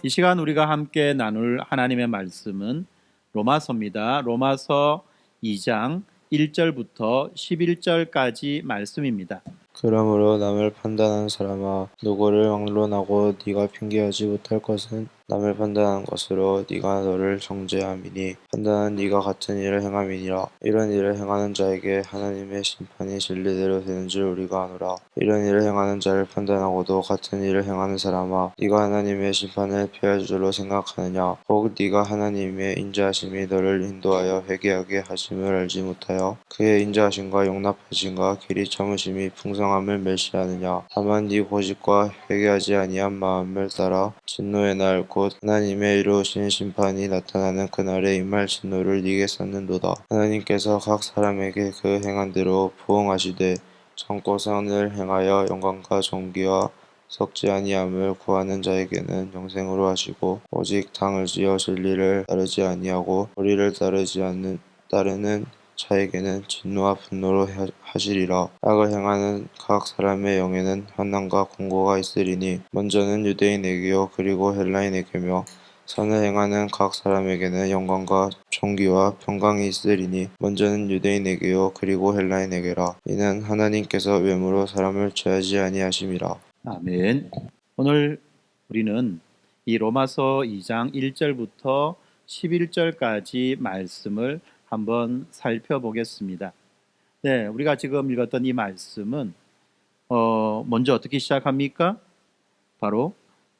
이 시간 우리가 함께 나눌 하나님의 말씀은 로마서입니다. 로마서 2장 1절부터 11절까지 말씀입니다. 그러므로 남을 판단하는 사람아, 누구를 막론하고 네가 핑계하지 못할 것은 남을 판단하는 것으로 네가 너를 정죄함이니 판단은 네가 같은 일을 행함이니라. 이런 일을 행하는 자에게 하나님의 심판이 진리대로 되는 줄 우리가 아노라. 이런 일을 행하는 자를 판단하고도 같은 일을 행하는 사람아, 네가 하나님의 심판을 피할 줄로 생각하느냐? 혹 네가 하나님의 인자하심이 너를 인도하여 회개하게 하심을 알지 못하여 그의 인자하심과 용납하심과 길이 참으심이 풍성함을 멸시하느냐? 다만 네 고집과 회개하지 아니한 마음을 따라 진노의 날 곧 하나님의 이루어진 심판이 나타나는 그날에 임할 진노를 네게 쌓는도다. 하나님께서 각 사람에게 그 행한 대로 부응하시되 참고 선을 행하여 영광과 존귀와 썩지 아니함을 구하는 자에게는 영생으로 하시고, 오직 당을 지어 진리를 따르지 아니하고 도리를 따르는 자에게는 진노와 분노로 하시리라. 악을 행하는 각 사람의 영에는 환난과 공고가 있으리니 먼저는 유대인에게요 그리고 헬라인에게며, 선을 행하는 각 사람에게는 영광과 존귀와 평강이 있으리니 먼저는 유대인에게요 그리고 헬라인에게라. 이는 하나님께서 외모로 사람을 취하지 아니하심이라. 아멘. 오늘 우리는 이 로마서 2장 1절부터 11절까지 말씀을 한번 살펴보겠습니다. 네, 우리가 지금 읽었던 이 말씀은 먼저 어떻게 시작합니까? 바로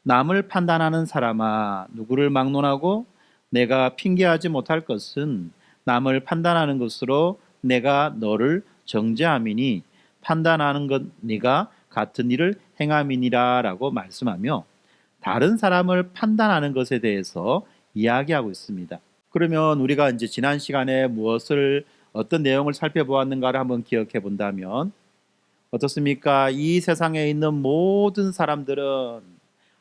남을 판단하는 사람아, 누구를 막론하고 내가 핑계하지 못할 것은 남을 판단하는 것으로 내가 너를 정죄함이니 판단하는 것 네가 같은 일을 행함이니라 라고 말씀하며 다른 사람을 판단하는 것에 대해서 이야기하고 있습니다. 그러면 우리가 이제 지난 시간에 어떤 내용을 살펴보았는가를 한번 기억해 본다면 어떻습니까? 이 세상에 있는 모든 사람들은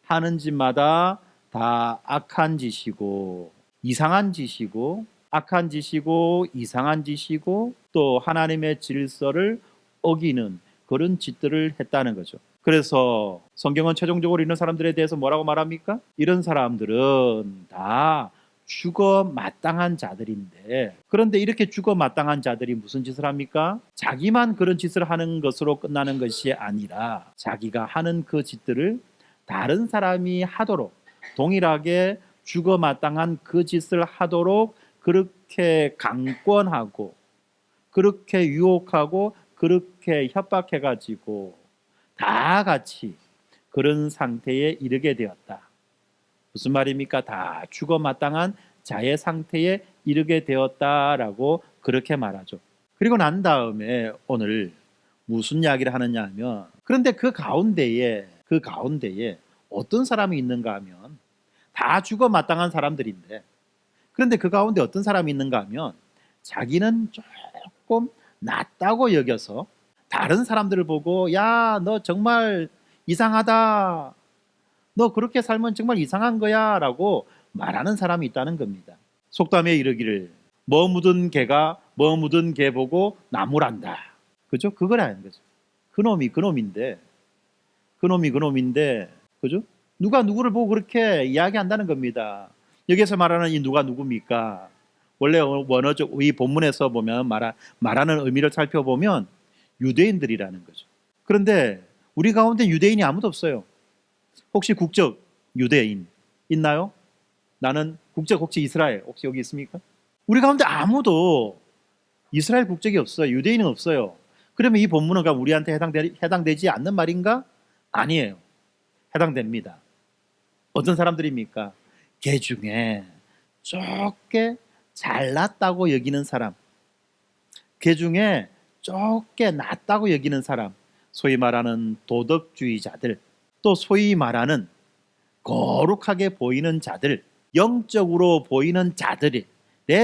하는 짓마다 다 악한 짓이고 이상한 짓이고 악한 짓이고 이상한 짓이고 또 하나님의 질서를 어기는 그런 짓들을 했다는 거죠. 그래서 성경은 최종적으로 이런 사람들에 대해서 뭐라고 말합니까? 이런 사람들은 다 죽어 마땅한 자들인데, 그런데 이렇게 죽어 마땅한 자들이 무슨 짓을 합니까? 자기만 그런 짓을 하는 것으로 끝나는 것이 아니라 자기가 하는 그 짓들을 다른 사람이 하도록 동일하게 죽어 마땅한 그 짓을 하도록 그렇게 강권하고 그렇게 유혹하고 그렇게 협박해가지고 다 같이 그런 상태에 이르게 되었다. 무슨 말입니까? 다 죽어 마땅한 자의 상태에 이르게 되었다라고 그렇게 말하죠. 그리고 난 다음에 오늘 무슨 이야기를 하느냐 하면, 그런데 그 가운데에 어떤 사람이 있는가 하면 다 죽어 마땅한 사람들인데, 그런데 그 가운데 어떤 사람이 있는가 하면 자기는 조금 낫다고 여겨서 다른 사람들을 보고 야, 너 정말 이상하다. 너 그렇게 살면 정말 이상한 거야 라고 말하는 사람이 있다는 겁니다. 속담에 이르기를 뭐 묻은 개가 뭐 묻은 개 보고 나무란다. 그죠? 그거라는 거죠. 그놈이 그놈인데 그죠? 누가 누구를 보고 그렇게 이야기한다는 겁니다. 여기서 말하는 이 누가 누굽니까? 원래 원어적 이 본문에서 보면 말하는 의미를 살펴보면 유대인들이라는 거죠. 그런데 우리 가운데 유대인이 아무도 없어요. 혹시 국적 유대인 있나요? 나는 국적 혹시 이스라엘 혹시 여기 있습니까? 우리 가운데 아무도 이스라엘 국적이 없어요. 유대인은 없어요. 그러면 이 본문은 우리한테 해당되지 않는 말인가? 아니에요. 해당됩니다. 어떤 사람들입니까? 개 중에 좁게 잘났다고 여기는 사람, 개 중에 좁게 낫다고 여기는 사람, 소위 말하는 도덕주의자들, 또 소위 말하는 거룩하게 보이는 자들, 영적으로 보이는 자들에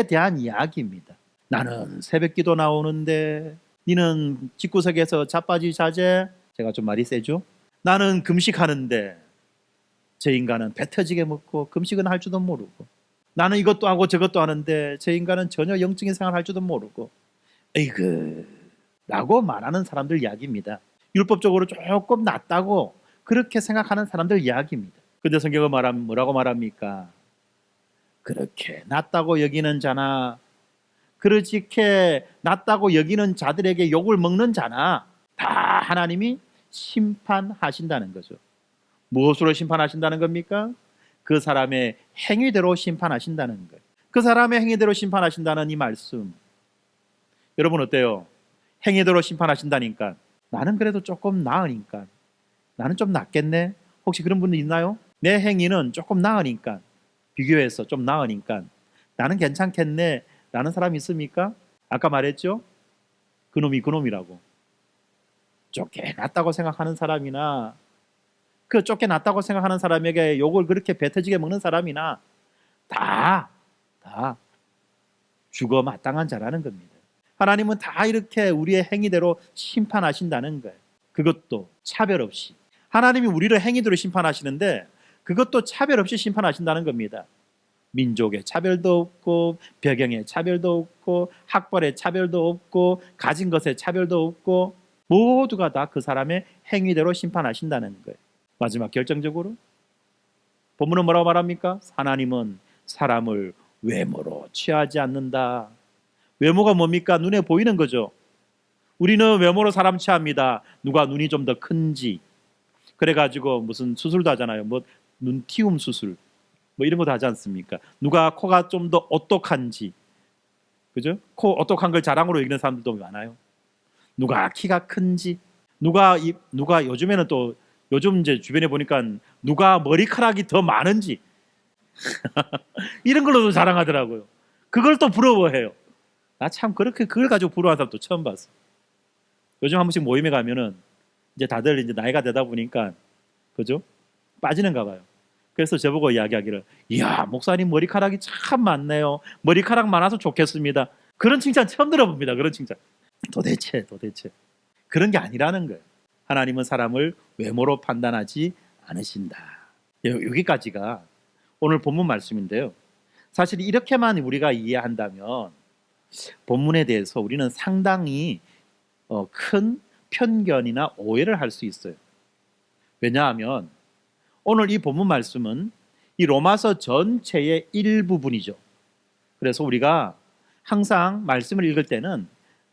대한 이야기입니다. 나는 새벽기도 나오는데 니는 집구석에서 자빠지 자재. 제가 좀 말이 세죠? 나는 금식하는데 저 인간은 배 터지게 먹고 금식은 할 줄도 모르고, 나는 이것도 하고 저것도 하는데 저 인간은 전혀 영적인 생활 할 줄도 모르고, 에이그 라고 말하는 사람들 이야기입니다. 율법적으로 조금 낫다고 그렇게 생각하는 사람들 이야기입니다. 근데 성경은 뭐라고 말합니까? 그렇게 낮다고 여기는 자나, 그렇게 낮다고 여기는 자들에게 욕을 먹는 자나 다 하나님이 심판하신다는 거죠. 무엇으로 심판하신다는 겁니까? 그 사람의 행위대로 심판하신다는 거예요. 그 사람의 행위대로 심판하신다는 이 말씀, 여러분 어때요? 행위대로 심판하신다니까 나는 그래도 조금 나으니까, 나는 좀 낫겠네. 혹시 그런 분들 있나요? 내 행위는 조금 나으니까, 비교해서 좀 나으니까 나는 괜찮겠네 라는 사람이 있습니까? 아까 말했죠? 그놈이 그놈이라고. 쫓겨났다고 생각하는 사람이나 그 쫓겨났다고 생각하는 사람에게 욕을 그렇게 뱉어지게 먹는 사람이나 다 죽어 마땅한 자라는 겁니다. 하나님은 다 이렇게 우리의 행위대로 심판하신다는 거예요. 그것도 차별 없이. 하나님이 우리를 행위대로 심판하시는데 그것도 차별 없이 심판하신다는 겁니다. 민족의 차별도 없고, 배경의 차별도 없고, 학벌의 차별도 없고, 가진 것의 차별도 없고, 모두가 다 그 사람의 행위대로 심판하신다는 거예요. 마지막 결정적으로 본문은 뭐라고 말합니까? 하나님은 사람을 외모로 취하지 않는다. 외모가 뭡니까? 눈에 보이는 거죠. 우리는 외모로 사람 취합니다. 누가 눈이 좀 더 큰지, 그래가지고 무슨 수술도 하잖아요. 뭐 눈티움 수술, 뭐 이런 것도 하지 않습니까? 누가 코가 좀 더 오똑한지, 그죠? 코 오똑한 걸 자랑으로 여기는 사람들도 많아요. 누가 키가 큰지, 누가 요즘에는 또 요즘 이제 주변에 보니까 누가 머리카락이 더 많은지 이런 걸로도 자랑하더라고요. 그걸 또 부러워해요. 나 참 그렇게 그걸 가지고 부러워하는 사람도 처음 봤어. 요즘 한 번씩 모임에 가면은 이제 다들 이제 나이가 되다 보니까, 그죠? 빠지는가 봐요. 그래서 저보고 이야기하기를, 이야, 목사님 머리카락이 참 많네요. 머리카락 많아서 좋겠습니다. 그런 칭찬 처음 들어봅니다. 그런 칭찬. 도대체 그런 게 아니라는 거예요. 하나님은 사람을 외모로 판단하지 않으신다. 여기까지가 오늘 본문 말씀인데요. 사실 이렇게만 우리가 이해한다면 본문에 대해서 우리는 상당히 큰 편견이나 오해를 할 수 있어요. 왜냐하면 오늘 이 본문 말씀은 이 로마서 전체의 일부분이죠. 그래서 우리가 항상 말씀을 읽을 때는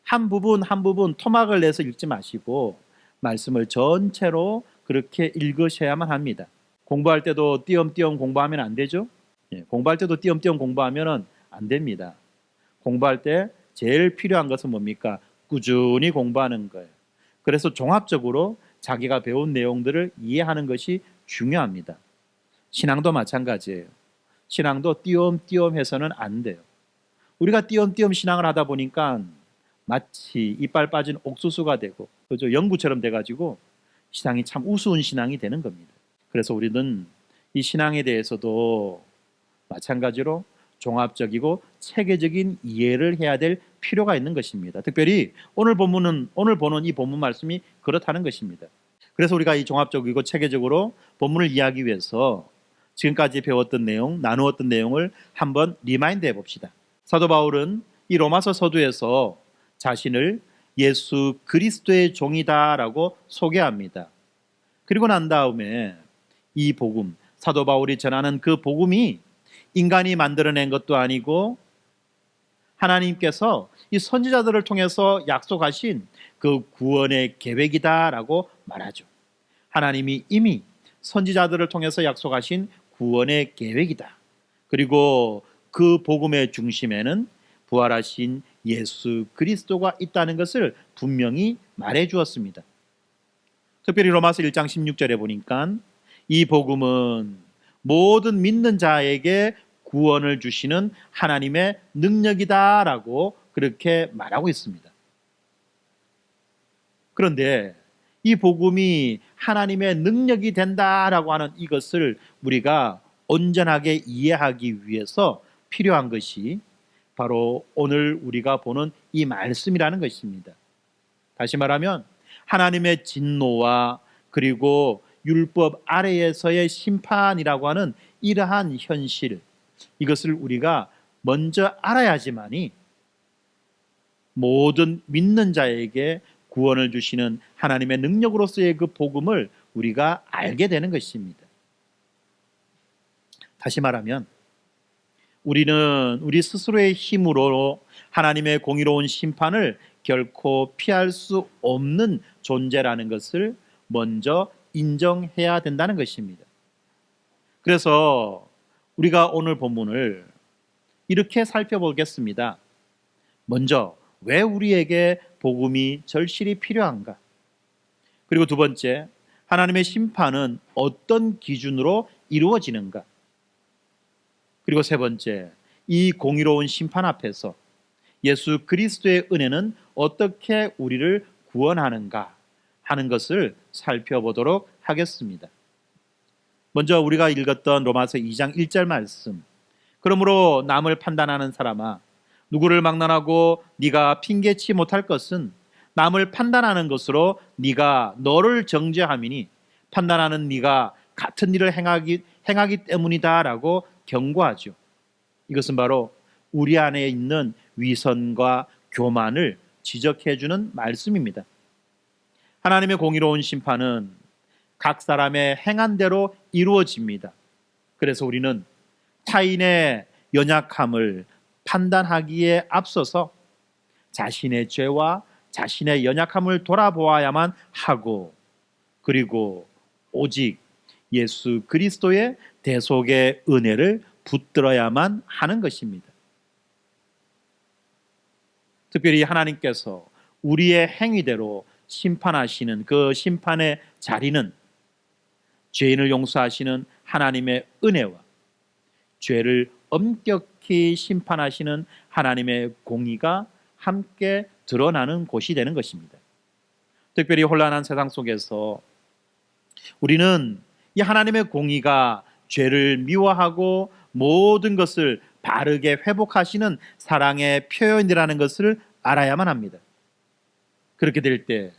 한 부분 토막을 내서 읽지 마시고 말씀을 전체로 그렇게 읽으셔야만 합니다. 공부할 때도 띄엄띄엄 공부하면 안 되죠? 공부할 때도 띄엄띄엄 공부하면 안 됩니다. 공부할 때 제일 필요한 것은 뭡니까? 꾸준히 공부하는 거예요. 그래서 종합적으로 자기가 배운 내용들을 이해하는 것이 중요합니다. 신앙도 마찬가지예요. 신앙도 띄엄띄엄 해서는 안 돼요. 우리가 띄엄띄엄 신앙을 하다 보니까 마치 이빨 빠진 옥수수가 되고, 그죠? 연구처럼 돼가지고 신앙이 참 우스운 신앙이 되는 겁니다. 그래서 우리는 이 신앙에 대해서도 마찬가지로 종합적이고 체계적인 이해를 해야 될 필요가 있는 것입니다. 특별히 오늘 보는 이 본문 말씀이 그렇다는 것입니다. 그래서 우리가 이 종합적이고 체계적으로 본문을 이해하기 위해서 지금까지 배웠던 내용, 나누었던 내용을 한번 리마인드 해봅시다. 사도 바울은 이 로마서 서두에서 자신을 예수 그리스도의 종이다라고 소개합니다. 그리고 난 다음에 이 복음, 사도 바울이 전하는 그 복음이 인간이 만들어낸 것도 아니고 하나님께서 이 선지자들을 통해서 약속하신 그 구원의 계획이다라고 말하죠. 하나님이 이미 선지자들을 통해서 약속하신 구원의 계획이다. 그리고 그 복음의 중심에는 부활하신 예수 그리스도가 있다는 것을 분명히 말해 주었습니다. 특별히 로마서 1장 16절에 보니까 이 복음은 모든 믿는 자에게 구원을 주시는 하나님의 능력이다라고 그렇게 말하고 있습니다. 그런데 이 복음이 하나님의 능력이 된다라고 하는 이것을 우리가 온전하게 이해하기 위해서 필요한 것이 바로 오늘 우리가 보는 이 말씀이라는 것입니다. 다시 말하면 하나님의 진노와 그리고 율법 아래에서의 심판이라고 하는 이러한 현실, 이것을 우리가 먼저 알아야지만이 모든 믿는 자에게 구원을 주시는 하나님의 능력으로서의 그 복음을 우리가 알게 되는 것입니다. 다시 말하면 우리는 우리 스스로의 힘으로 하나님의 공의로운 심판을 결코 피할 수 없는 존재라는 것을 먼저 인정해야 된다는 것입니다. 그래서 우리가 오늘 본문을 이렇게 살펴보겠습니다. 먼저 왜 우리에게 복음이 절실히 필요한가? 그리고 두 번째, 하나님의 심판은 어떤 기준으로 이루어지는가? 그리고 세 번째, 이 공의로운 심판 앞에서 예수 그리스도의 은혜는 어떻게 우리를 구원하는가 하는 것을 살펴보도록 하겠습니다. 먼저 우리가 읽었던 로마서 2장 1절 말씀. 그러므로 남을 판단하는 사람아, 누구를 막론하고 네가 핑계치 못할 것은 남을 판단하는 것으로 네가 너를 정죄함이니 판단하는 네가 같은 일을 행하기 때문이다라고 경고하죠. 이것은 바로 우리 안에 있는 위선과 교만을 지적해주는 말씀입니다. 하나님의 공의로운 심판은 각 사람의 행한 대로 이루어집니다. 그래서 우리는 타인의 연약함을 판단하기에 앞서서 자신의 죄와 자신의 연약함을 돌아보아야만 하고, 그리고 오직 예수 그리스도의 대속의 은혜를 붙들어야만 하는 것입니다. 특별히 하나님께서 우리의 행위대로 심판하시는 그 심판의 자리는 죄인을 용서하시는 하나님의 은혜와 죄를 엄격히 심판하시는 하나님의 공의가 함께 드러나는 곳이 되는 것입니다. 특별히 혼란한 세상 속에서 우리는 이 하나님의 공의가 죄를 미워하고 모든 것을 바르게 회복하시는 사랑의 표현이라는 것을 알아야만 합니다. 그렇게 될 때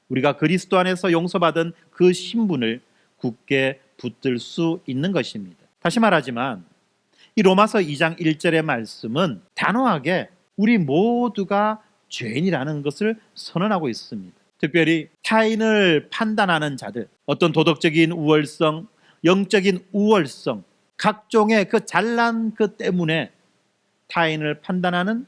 우리가 그리스도 안에서 용서받은 그 신분을 굳게 붙들 수 있는 것입니다. 다시 말하지만 이 로마서 2장 1절의 말씀은 단호하게 우리 모두가 죄인이라는 것을 선언하고 있습니다. 특별히 타인을 판단하는 자들, 어떤 도덕적인 우월성, 영적인 우월성, 각종의 그 잘난 것 때문에 타인을 판단하는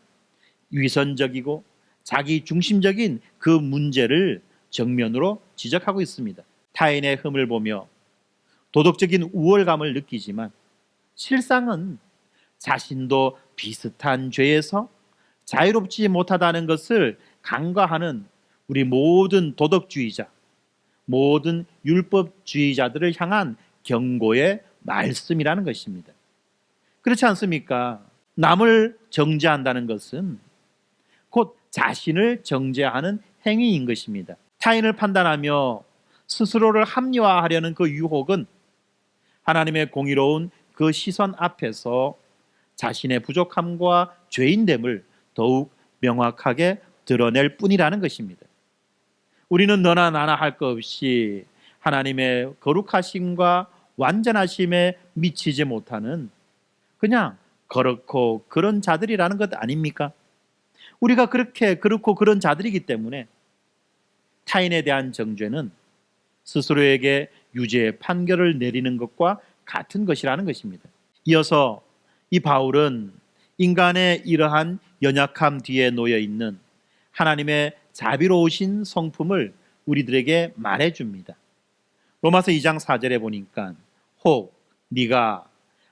위선적이고 자기 중심적인 그 문제를 정면으로 지적하고 있습니다. 타인의 흠을 보며 도덕적인 우월감을 느끼지만 실상은 자신도 비슷한 죄에서 자유롭지 못하다는 것을 간과하는 우리 모든 도덕주의자, 모든 율법주의자들을 향한 경고의 말씀이라는 것입니다. 그렇지 않습니까? 남을 정죄한다는 것은 곧 자신을 정죄하는 행위인 것입니다. 타인을 판단하며 스스로를 합리화하려는 그 유혹은 하나님의 공의로운 그 시선 앞에서 자신의 부족함과 죄인됨을 더욱 명확하게 드러낼 뿐이라는 것입니다. 우리는 너나 나나 할 것 없이 하나님의 거룩하심과 완전하심에 미치지 못하는 그냥 그렇고 그런 자들이라는 것 아닙니까? 우리가 그렇게 그렇고 그런 자들이기 때문에 타인에 대한 정죄는 스스로에게 유죄의 판결을 내리는 것과 같은 것이라는 것입니다. 이어서 이 바울은 인간의 이러한 연약함 뒤에 놓여 있는 하나님의 자비로우신 성품을 우리들에게 말해줍니다. 로마서 2장 4절에 보니까 혹 네가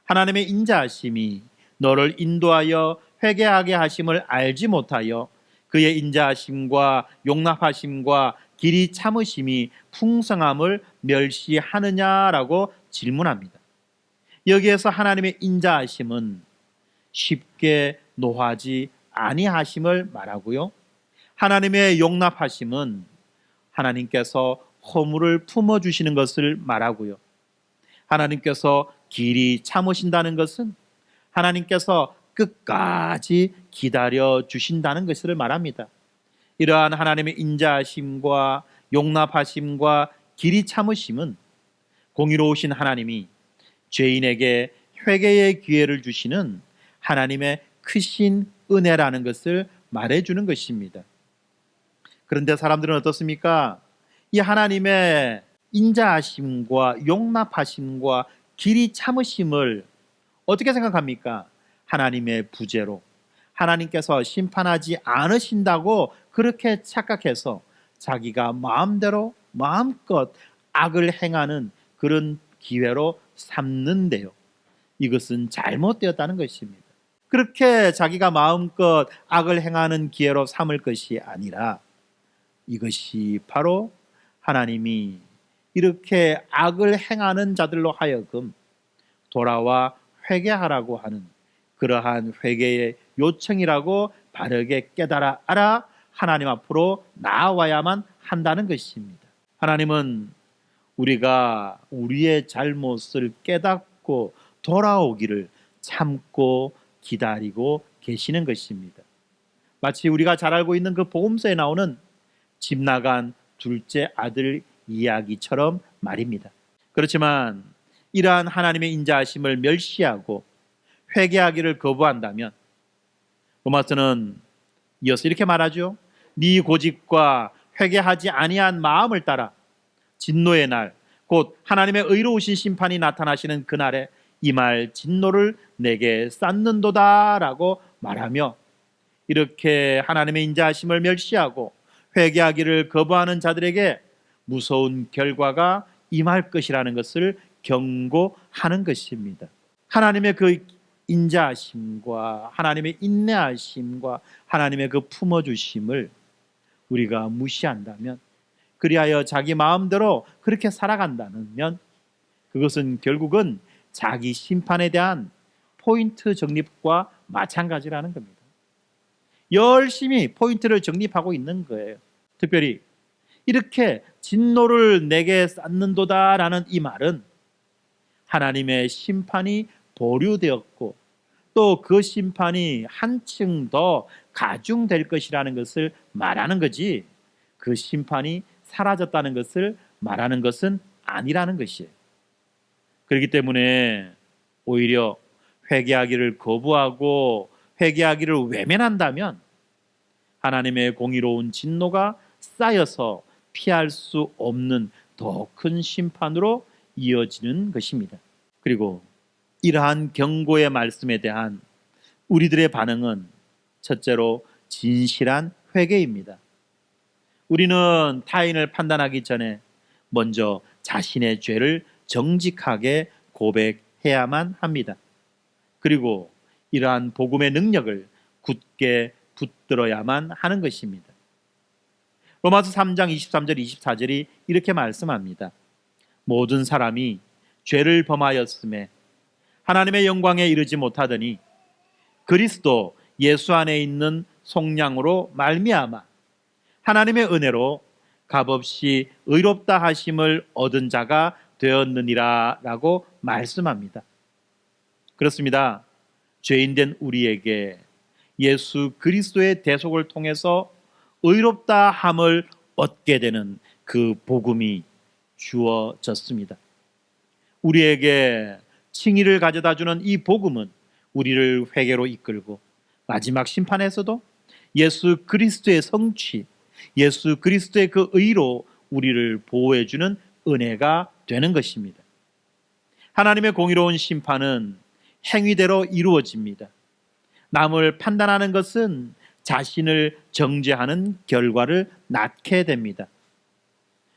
하나님의 인자하심이 너를 인도하여 회개하게 하심을 알지 못하여 그의 인자하심과 용납하심과 길이 참으심이 풍성함을 멸시하느냐라고 질문합니다. 여기에서 하나님의 인자하심은 쉽게 노하지 아니하심을 말하고요, 하나님의 용납하심은 하나님께서 허물을 품어주시는 것을 말하고요, 하나님께서 길이 참으신다는 것은 하나님께서 끝까지 기다려 주신다는 것을 말합니다. 이러한 하나님의 인자하심과 용납하심과 길이 참으심은 공의로우신 하나님이 죄인에게 회개의 기회를 주시는 하나님의 크신 은혜라는 것을 말해주는 것입니다. 그런데 사람들은 어떻습니까? 이 하나님의 인자하심과 용납하심과 길이 참으심을 어떻게 생각합니까? 하나님의 부재로 하나님께서 심판하지 않으신다고 그렇게 착각해서 자기가 마음대로 마음껏 악을 행하는 그런 기회로 삼는데요. 이것은 잘못되었다는 것입니다. 그렇게 자기가 마음껏 악을 행하는 기회로 삼을 것이 아니라 이것이 바로 하나님이 이렇게 악을 행하는 자들로 하여금 돌아와 회개하라고 하는 그러한 회개의 요청이라고 바르게 깨달아 알아 하나님 앞으로 나아와야만 한다는 것입니다. 하나님은 우리가 우리의 잘못을 깨닫고 돌아오기를 참고 기다리고 계시는 것입니다. 마치 우리가 잘 알고 있는 그 복음서에 나오는 집 나간 둘째 아들 이야기처럼 말입니다. 그렇지만 이러한 하나님의 인자하심을 멸시하고 회개하기를 거부한다면 로마서는 이어서 이렇게 말하죠. 네 고집과 회개하지 아니한 마음을 따라 진노의 날, 곧 하나님의 의로우신 심판이 나타나시는 그날에 이 말 진노를 내게 쌓는도다 라고 말하며 이렇게 하나님의 인자하심을 멸시하고 회개하기를 거부하는 자들에게 무서운 결과가 임할 것이라는 것을 경고하는 것입니다. 하나님의 그 인자하심과 하나님의 인내하심과 하나님의 그 품어주심을 우리가 무시한다면, 그리하여 자기 마음대로 그렇게 살아간다면 그것은 결국은 자기 심판에 대한 포인트 정립과 마찬가지라는 겁니다. 열심히 포인트를 정립하고 있는 거예요. 특별히 이렇게 진노를 내게 쌓는도다라는 이 말은 하나님의 심판이 보류되었고 또 그 심판이 한층 더 가중될 것이라는 것을 말하는 거지, 그 심판이 사라졌다는 것을 말하는 것은 아니라는 것이에요. 그렇기 때문에 오히려 회개하기를 거부하고 회개하기를 외면한다면 하나님의 공의로운 진노가 쌓여서 피할 수 없는 더 큰 심판으로 이어지는 것입니다. 그리고 이러한 경고의 말씀에 대한 우리들의 반응은 첫째로 진실한 회개입니다. 우리는 타인을 판단하기 전에 먼저 자신의 죄를 정직하게 고백해야만 합니다. 그리고 이러한 복음의 능력을 굳게 붙들어야만 하는 것입니다. 로마서 3장 23절 24절이 이렇게 말씀합니다. 모든 사람이 죄를 범하였음에 하나님의 영광에 이르지 못하더니 그리스도 예수 안에 있는 속량으로 말미암아 하나님의 은혜로 값없이 의롭다 하심을 얻은 자가 되었느니라 라고 말씀합니다. 그렇습니다. 죄인된 우리에게 예수 그리스도의 대속을 통해서 의롭다 함을 얻게 되는 그 복음이 주어졌습니다. 우리에게 칭의를 가져다 주는 이 복음은 우리를 회개로 이끌고 마지막 심판에서도 예수 그리스도의 성취, 예수 그리스도의 그 의로 우리를 보호해 주는 은혜가 되는 것입니다. 하나님의 공의로운 심판은 행위대로 이루어집니다. 남을 판단하는 것은 자신을 정죄하는 결과를 낳게 됩니다.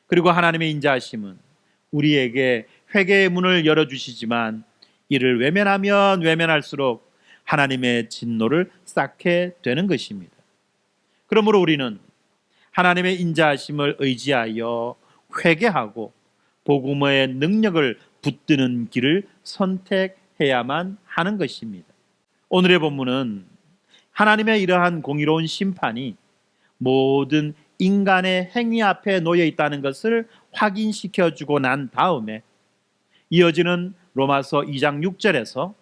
그리고 하나님의 인자하심은 우리에게 회개의 문을 열어주시지만 이를 외면하면 외면할수록 하나님의 진노를 쌓게 되는 것입니다. 그러므로 우리는 하나님의 인자하심을 의지하여 회개하고 복음의 능력을 붙드는 길을 선택해야만 하는 것입니다. 오늘의 본문은 하나님의 이러한 공의로운 심판이 모든 인간의 행위 앞에 놓여 있다는 것을 확인시켜주고 난 다음에 이어지는 로마서 2장 6절에서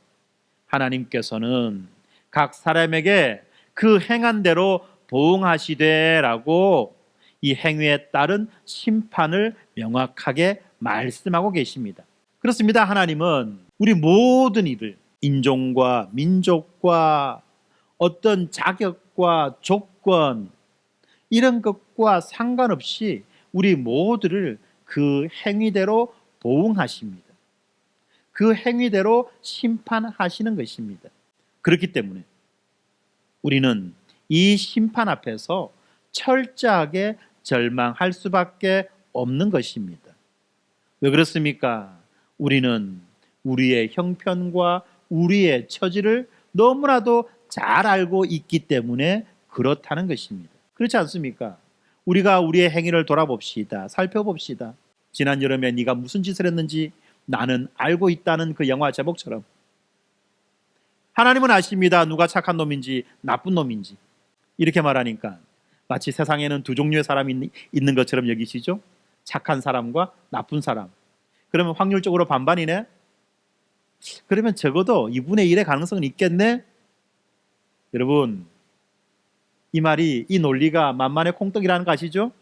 하나님께서는 각 사람에게 그 행한 대로 보응하시되라고 이 행위에 따른 심판을 명확하게 말씀하고 계십니다. 그렇습니다. 하나님은 우리 모든 일을 인종과 민족과 어떤 자격과 조건 이런 것과 상관없이 우리 모두를 그 행위대로 보응하십니다. 그 행위대로 심판하시는 것입니다. 그렇기 때문에 우리는 이 심판 앞에서 철저하게 절망할 수밖에 없는 것입니다. 왜 그렇습니까? 우리는 우리의 형편과 우리의 처지를 너무나도 잘 알고 있기 때문에 그렇다는 것입니다. 그렇지 않습니까? 우리가 우리의 행위를 돌아봅시다. 살펴봅시다. 지난 여름에 네가 무슨 짓을 했는지 나는 알고 있다는 그 영화 제목처럼 하나님은 아십니다. 누가 착한 놈인지 나쁜 놈인지. 이렇게 말하니까 마치 세상에는 두 종류의 사람이 있는 것처럼 여기시죠? 착한 사람과 나쁜 사람. 그러면 확률적으로 반반이네? 그러면 적어도 2분의 1의 가능성은 있겠네? 여러분, 이 말이, 이 논리가 만만의 콩떡이라는 거 아시죠?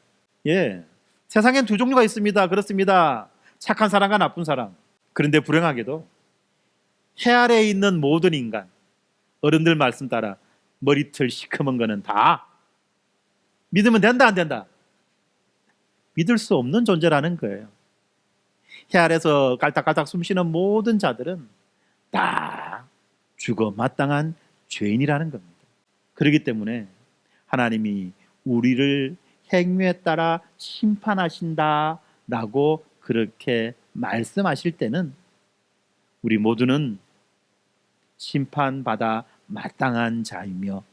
예. 세상엔 두 종류가 있습니다. 그렇습니다. 착한 사람과 나쁜 사람. 그런데 불행하게도 해 아래에 있는 모든 인간, 어른들 말씀 따라 머리털 시커먼 거는 다 믿으면 된다, 안 된다? 믿을 수 없는 존재라는 거예요. 해 아래서 깔딱깔딱 숨쉬는 모든 자들은 다 죽어 마땅한 죄인이라는 겁니다. 그렇기 때문에 하나님이 우리를 행위에 따라 심판하신다라고 그렇게 말씀하실 때는 우리 모두는 심판받아 마땅한 자이며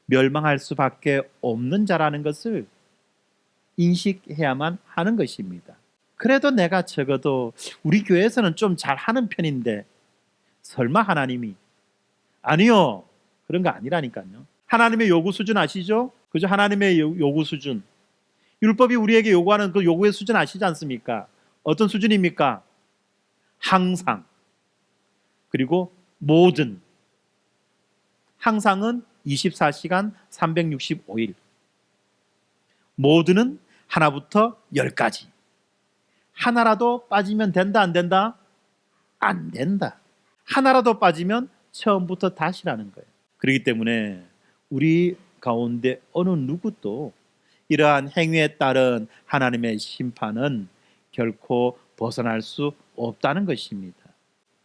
멸망할 수밖에 없는 자라는 것을 인식해야만 하는 것입니다. 그래도 내가 적어도 우리 교회에서는 좀 잘하는 편인데 설마 하나님이 아니요, 그런 거 아니라니까요. 하나님의 요구 수준 아시죠? 그죠? 하나님의 요구 수준, 율법이 우리에게 요구하는 그 요구의 수준 아시지 않습니까? 어떤 수준입니까? 항상, 그리고 모든. 항상은 24시간 365일, 모든은 하나부터 10까지. 하나라도 빠지면 된다, 안 된다? 안 된다. 하나라도 빠지면 처음부터 다시라는 거예요. 그렇기 때문에 우리 가운데 어느 누구도 이러한 행위에 따른 하나님의 심판은 결코 벗어날 수 없다는 것입니다.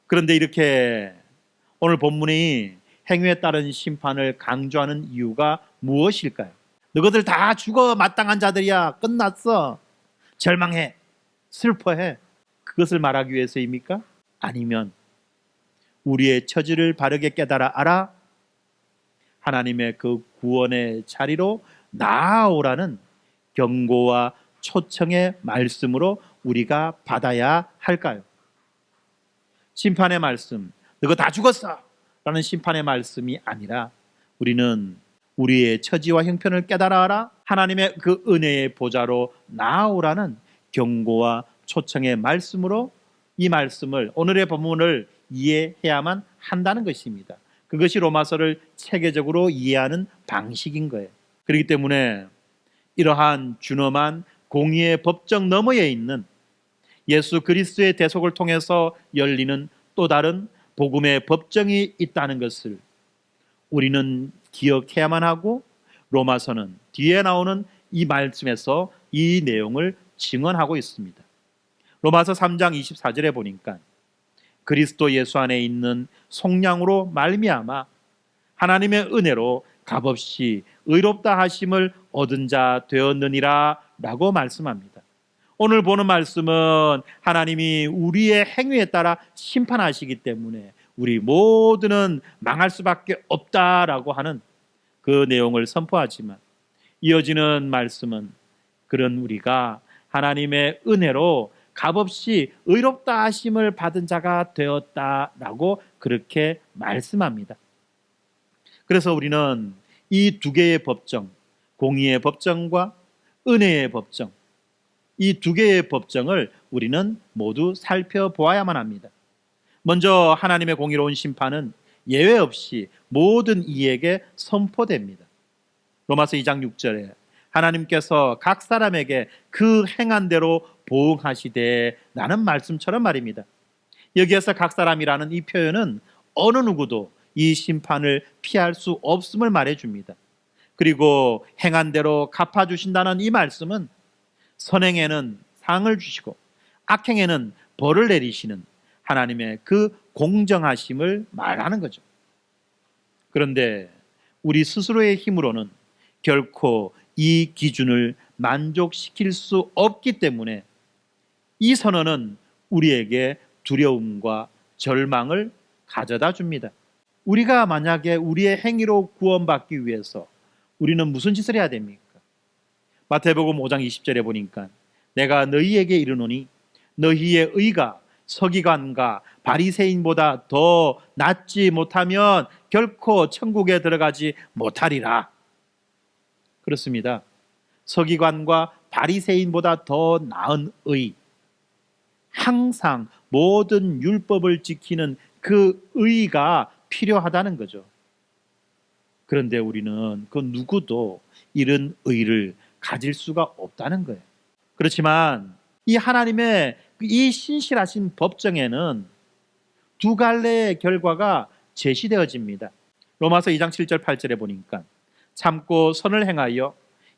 그런데 이렇게 오늘 본문이 행위에 따른 심판을 강조하는 이유가 무엇일까요? 너희들 다 죽어 마땅한 자들이야. 끝났어. 절망해. 슬퍼해. 그것을 말하기 위해서입니까? 아니면 우리의 처지를 바르게 깨달아 알아 하나님의 그 구원의 자리로 나아오라는 경고와 초청의 말씀으로 우리가 받아야 할까요? 심판의 말씀, 너가 다 죽었어 라는 심판의 말씀이 아니라 우리는 우리의 처지와 형편을 깨달아 알아 하나님의 그 은혜의 보좌로 나아오라는 경고와 초청의 말씀으로 이 말씀을, 오늘의 본문을 이해해야만 한다는 것입니다. 그것이 로마서를 체계적으로 이해하는 방식인 거예요. 그렇기 때문에 이러한 준엄한 공의의 법정 너머에 있는 예수 그리스도의 대속을 통해서 열리는 또 다른 복음의 법정이 있다는 것을 우리는 기억해야만 하고, 로마서는 뒤에 나오는 이 말씀에서 이 내용을 증언하고 있습니다. 로마서 3장 24절에 보니까 그리스도 예수 안에 있는 속량으로 말미암아 하나님의 은혜로 값없이 의롭다 하심을 얻은 자 되었느니라 라고 말씀합니다. 오늘 보는 말씀은 하나님이 우리의 행위에 따라 심판하시기 때문에 우리 모두는 망할 수밖에 없다라고 하는 그 내용을 선포하지만, 이어지는 말씀은 그런 우리가 하나님의 은혜로 값없이 의롭다 하심을 받은 자가 되었다라고 그렇게 말씀합니다. 그래서 우리는 이 두 개의 법정, 공의의 법정과 은혜의 법정, 이 두 개의 법정을 우리는 모두 살펴보아야만 합니다. 먼저 하나님의 공의로운 심판은 예외 없이 모든 이에게 선포됩니다. 로마서 2장 6절에 하나님께서 각 사람에게 그 행한 대로 보응하시되 라는 말씀처럼 말입니다. 여기에서 각 사람이라는 이 표현은 어느 누구도 이 심판을 피할 수 없음을 말해줍니다. 그리고 행한 대로 갚아주신다는 이 말씀은 선행에는 상을 주시고 악행에는 벌을 내리시는 하나님의 그 공정하심을 말하는 거죠. 그런데 우리 스스로의 힘으로는 결코 이 기준을 만족시킬 수 없기 때문에 이 선언은 우리에게 두려움과 절망을 가져다 줍니다. 우리가 만약에 우리의 행위로 구원받기 위해서 우리는 무슨 짓을 해야 됩니까? 마태복음 5장 20절에 보니까 내가 너희에게 이르노니 너희의 의가 서기관과 바리새인보다 더 낫지 못하면 결코 천국에 들어가지 못하리라. 그렇습니다. 서기관과 바리새인보다 더 나은 의, 항상 모든 율법을 지키는 그 의가 필요하다는 거죠. 그런데 우리는 그 누구도 이런 의를 가질 수가 없다는 거예요. 그렇지만 이 하나님의 이 신실하신 법정에는 두 갈래의 결과가 제시되어집니다. 로마서 2장 7절 8절에 보니까 참고 선을 행하여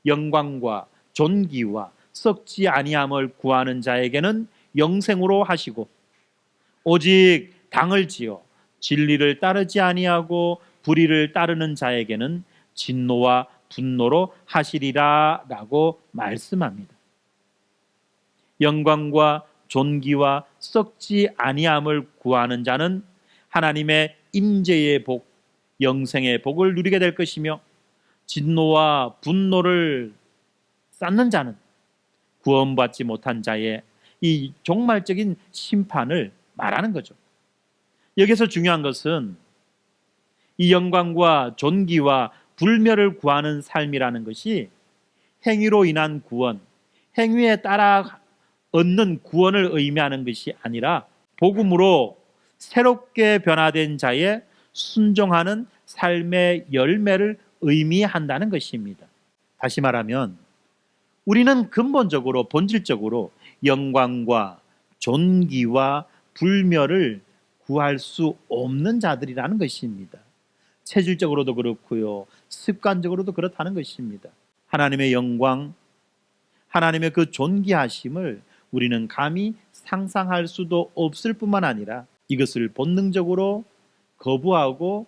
영광과 존귀와 썩지 아니함을 구하는 자에게는 영생으로 하시고 오직 당을 지어 진리를 따르지 아니하고 불의를 따르는 자에게는 진노와 분노로 하시리라 라고 말씀합니다. 영광과 존귀와 썩지 아니함을 구하는 자는 하나님의 임재의 복, 영생의 복을 누리게 될 것이며 진노와 분노를 쌓는 자는 구원받지 못한 자의 이 종말적인 심판을 말하는 거죠. 여기서 중요한 것은 이 영광과 존귀와 불멸을 구하는 삶이라는 것이 행위로 인한 구원, 행위에 따라 얻는 구원을 의미하는 것이 아니라 복음으로 새롭게 변화된 자의 순종하는 삶의 열매를 의미한다는 것입니다. 다시 말하면 우리는 근본적으로 본질적으로 영광과 존귀와 불멸을 구할 수 없는 자들이라는 것입니다. 체질적으로도 그렇고요, 습관적으로도 그렇다는 것입니다. 하나님의 영광, 하나님의 그 존귀하심을 우리는 감히 상상할 수도 없을 뿐만 아니라 이것을 본능적으로 거부하고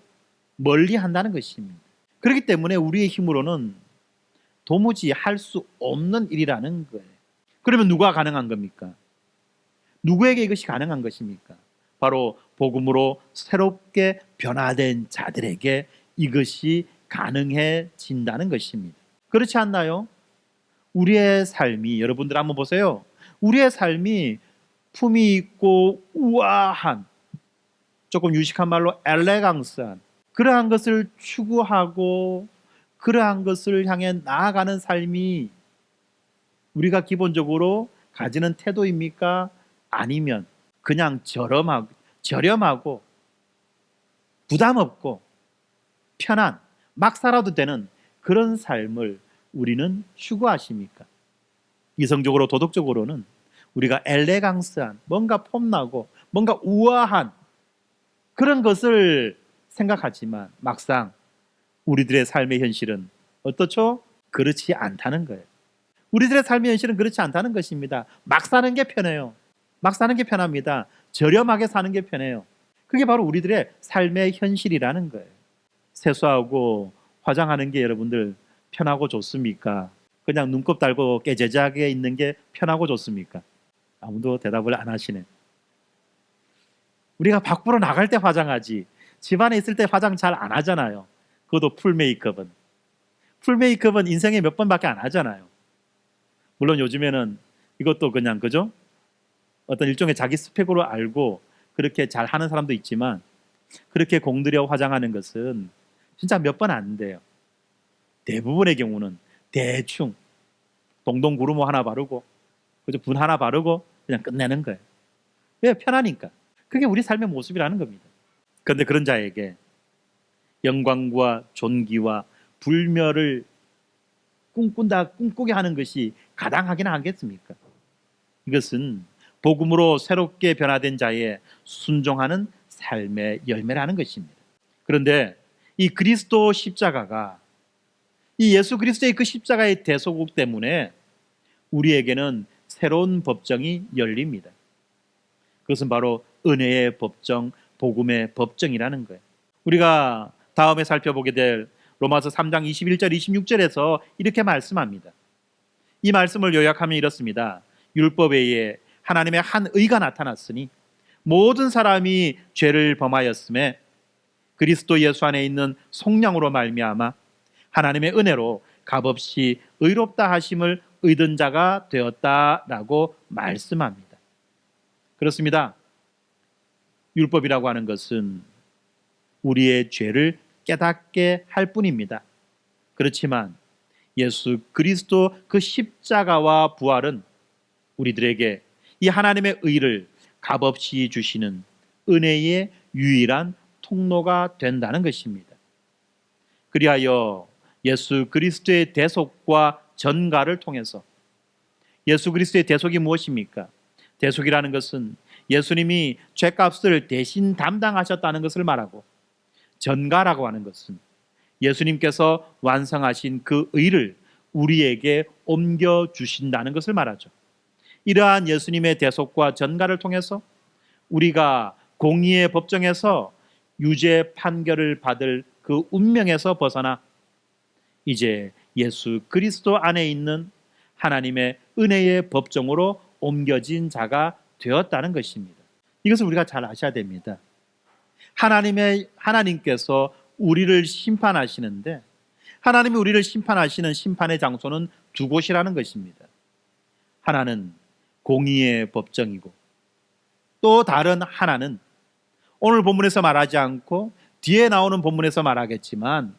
멀리 한다는 것입니다. 그렇기 때문에 우리의 힘으로는 도무지 할 수 없는 일이라는 거예요. 그러면 누가 가능한 겁니까? 누구에게 이것이 가능한 것입니까? 바로 복음으로 새롭게 변화된 자들에게 이것이 가능해진다는 것입니다. 그렇지 않나요? 우리의 삶이, 여러분들 한번 보세요. 우리의 삶이 품이 있고 우아한, 조금 유식한 말로 엘레강스한 그러한 것을 추구하고 그러한 것을 향해 나아가는 삶이 우리가 기본적으로 가지는 태도입니까? 아니면 그냥 저렴하고 부담 없고 편한, 막 살아도 되는 그런 삶을 우리는 추구하십니까? 이성적으로 도덕적으로는 우리가 엘레강스한, 뭔가 폼나고 뭔가 우아한 그런 것을 생각하지만 막상 우리들의 삶의 현실은 어떻죠? 그렇지 않다는 거예요. 우리들의 삶의 현실은 그렇지 않다는 것입니다. 막 사는 게 편해요. 막 사는 게 편합니다. 저렴하게 사는 게 편해요. 그게 바로 우리들의 삶의 현실이라는 거예요. 세수하고 화장하는 게 여러분들 편하고 좋습니까? 그냥 눈곱 달고 깨재재하게 있는 게 편하고 좋습니까? 아무도 대답을 안 하시네. 우리가 밖으로 나갈 때 화장하지 집안에 있을 때 화장 잘 안 하잖아요. 그것도 풀 메이크업은 인생에 몇 번밖에 안 하잖아요. 물론 요즘에는 이것도 그냥 그죠? 어떤 일종의 자기 스펙으로 알고 그렇게 잘 하는 사람도 있지만 그렇게 공들여 화장하는 것은 진짜 몇 번 안 돼요. 대부분의 경우는 대충 동동구루모 하나 바르고 그죠? 분 하나 바르고 그냥 끝내는 거예요. 왜? 편하니까. 그게 우리 삶의 모습이라는 겁니다. 그런데 그런 자에게 영광과 존귀와 불멸을 꿈꾸게 하는 것이 가당하기는 하겠습니까? 이것은 복음으로 새롭게 변화된 자의 순종하는 삶의 열매라는 것입니다. 그런데 이 그리스도 십자가가, 이 예수 그리스도의 그 십자가의 대속국 때문에 우리에게는 새로운 법정이 열립니다. 그것은 바로 은혜의 법정, 복음의 법정이라는 거예요. 우리가 다음에 살펴보게 될 로마서 3장 21절, 26절에서 이렇게 말씀합니다. 이 말씀을 요약하면 이렇습니다. 율법 외에 하나님의 한 의가 나타났으니 모든 사람이 죄를 범하였음에 그리스도 예수 안에 있는 속량으로 말미암아 하나님의 은혜로 값없이 의롭다 하심을 의든 자가 되었다라고 말씀합니다. 그렇습니다. 율법이라고 하는 것은 우리의 죄를 깨닫게 할 뿐입니다. 그렇지만 예수 그리스도 그 십자가와 부활은 우리들에게 이 하나님의 의를 값없이 주시는 은혜의 유일한 통로가 된다는 것입니다. 그리하여 예수 그리스도의 대속과 전가를 통해서, 예수 그리스도의 대속이 무엇입니까? 대속이라는 것은 예수님이 죄값을 대신 담당하셨다는 것을 말하고, 전가라고 하는 것은 예수님께서 완성하신 그 의를 우리에게 옮겨주신다는 것을 말하죠. 이러한 예수님의 대속과 전가를 통해서 우리가 공의의 법정에서 유죄 판결을 받을 그 운명에서 벗어나 이제 예수 그리스도 안에 있는 하나님의 은혜의 법정으로 옮겨진 자가 되었다는 것입니다. 이것을 우리가 잘 아셔야 됩니다. 하나님께서 우리를 심판하시는데, 하나님이 우리를 심판하시는 심판의 장소는 두 곳이라는 것입니다. 하나는 공의의 법정이고, 또 다른 하나는 오늘 본문에서 말하지 않고 뒤에 나오는 본문에서 말하겠지만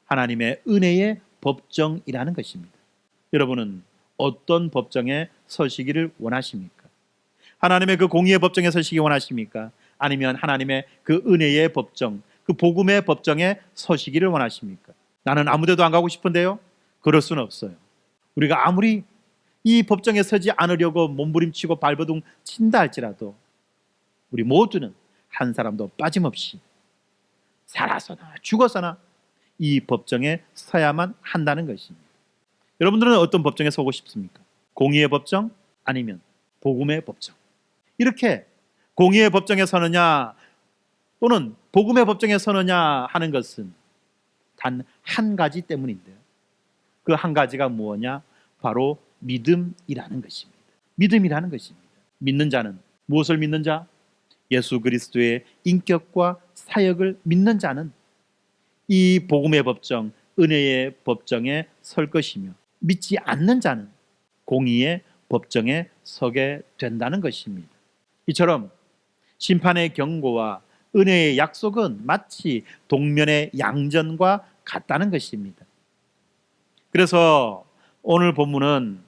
하나님의 은혜의 법정이라는 것입니다. 여러분은 어떤 법정에 서시기를 원하십니까? 하나님의 그 공의의 법정에 서시기 원하십니까? 아니면 하나님의 그 은혜의 법정, 그 복음의 법정에 서시기를 원하십니까? 나는 아무 데도 안 가고 싶은데요? 그럴 수는 없어요. 우리가 아무리 이 법정에 서지 않으려고 몸부림치고 발버둥 친다 할지라도 우리 모두는 한 사람도 빠짐없이 살아서나 죽어서나 이 법정에 서야만 한다는 것입니다. 여러분들은 어떤 법정에 서고 싶습니까? 공의의 법정 아니면 복음의 법정? 이렇게 공의의 법정에 서느냐 또는 복음의 법정에 서느냐 하는 것은 단 한 가지 때문인데요. 그 한 가지가 무엇냐? 바로 믿음이라는 것입니다. 믿음이라는 것입니다. 믿는 자는 무엇을 믿는 자? 예수 그리스도의 인격과 사역을 믿는 자는 이 복음의 법정, 은혜의 법정에 설 것이며, 믿지 않는 자는 공의의 법정에 서게 된다는 것입니다. 이처럼 심판의 경고와 은혜의 약속은 마치 동면의 양전과 같다는 것입니다. 그래서 오늘 본문은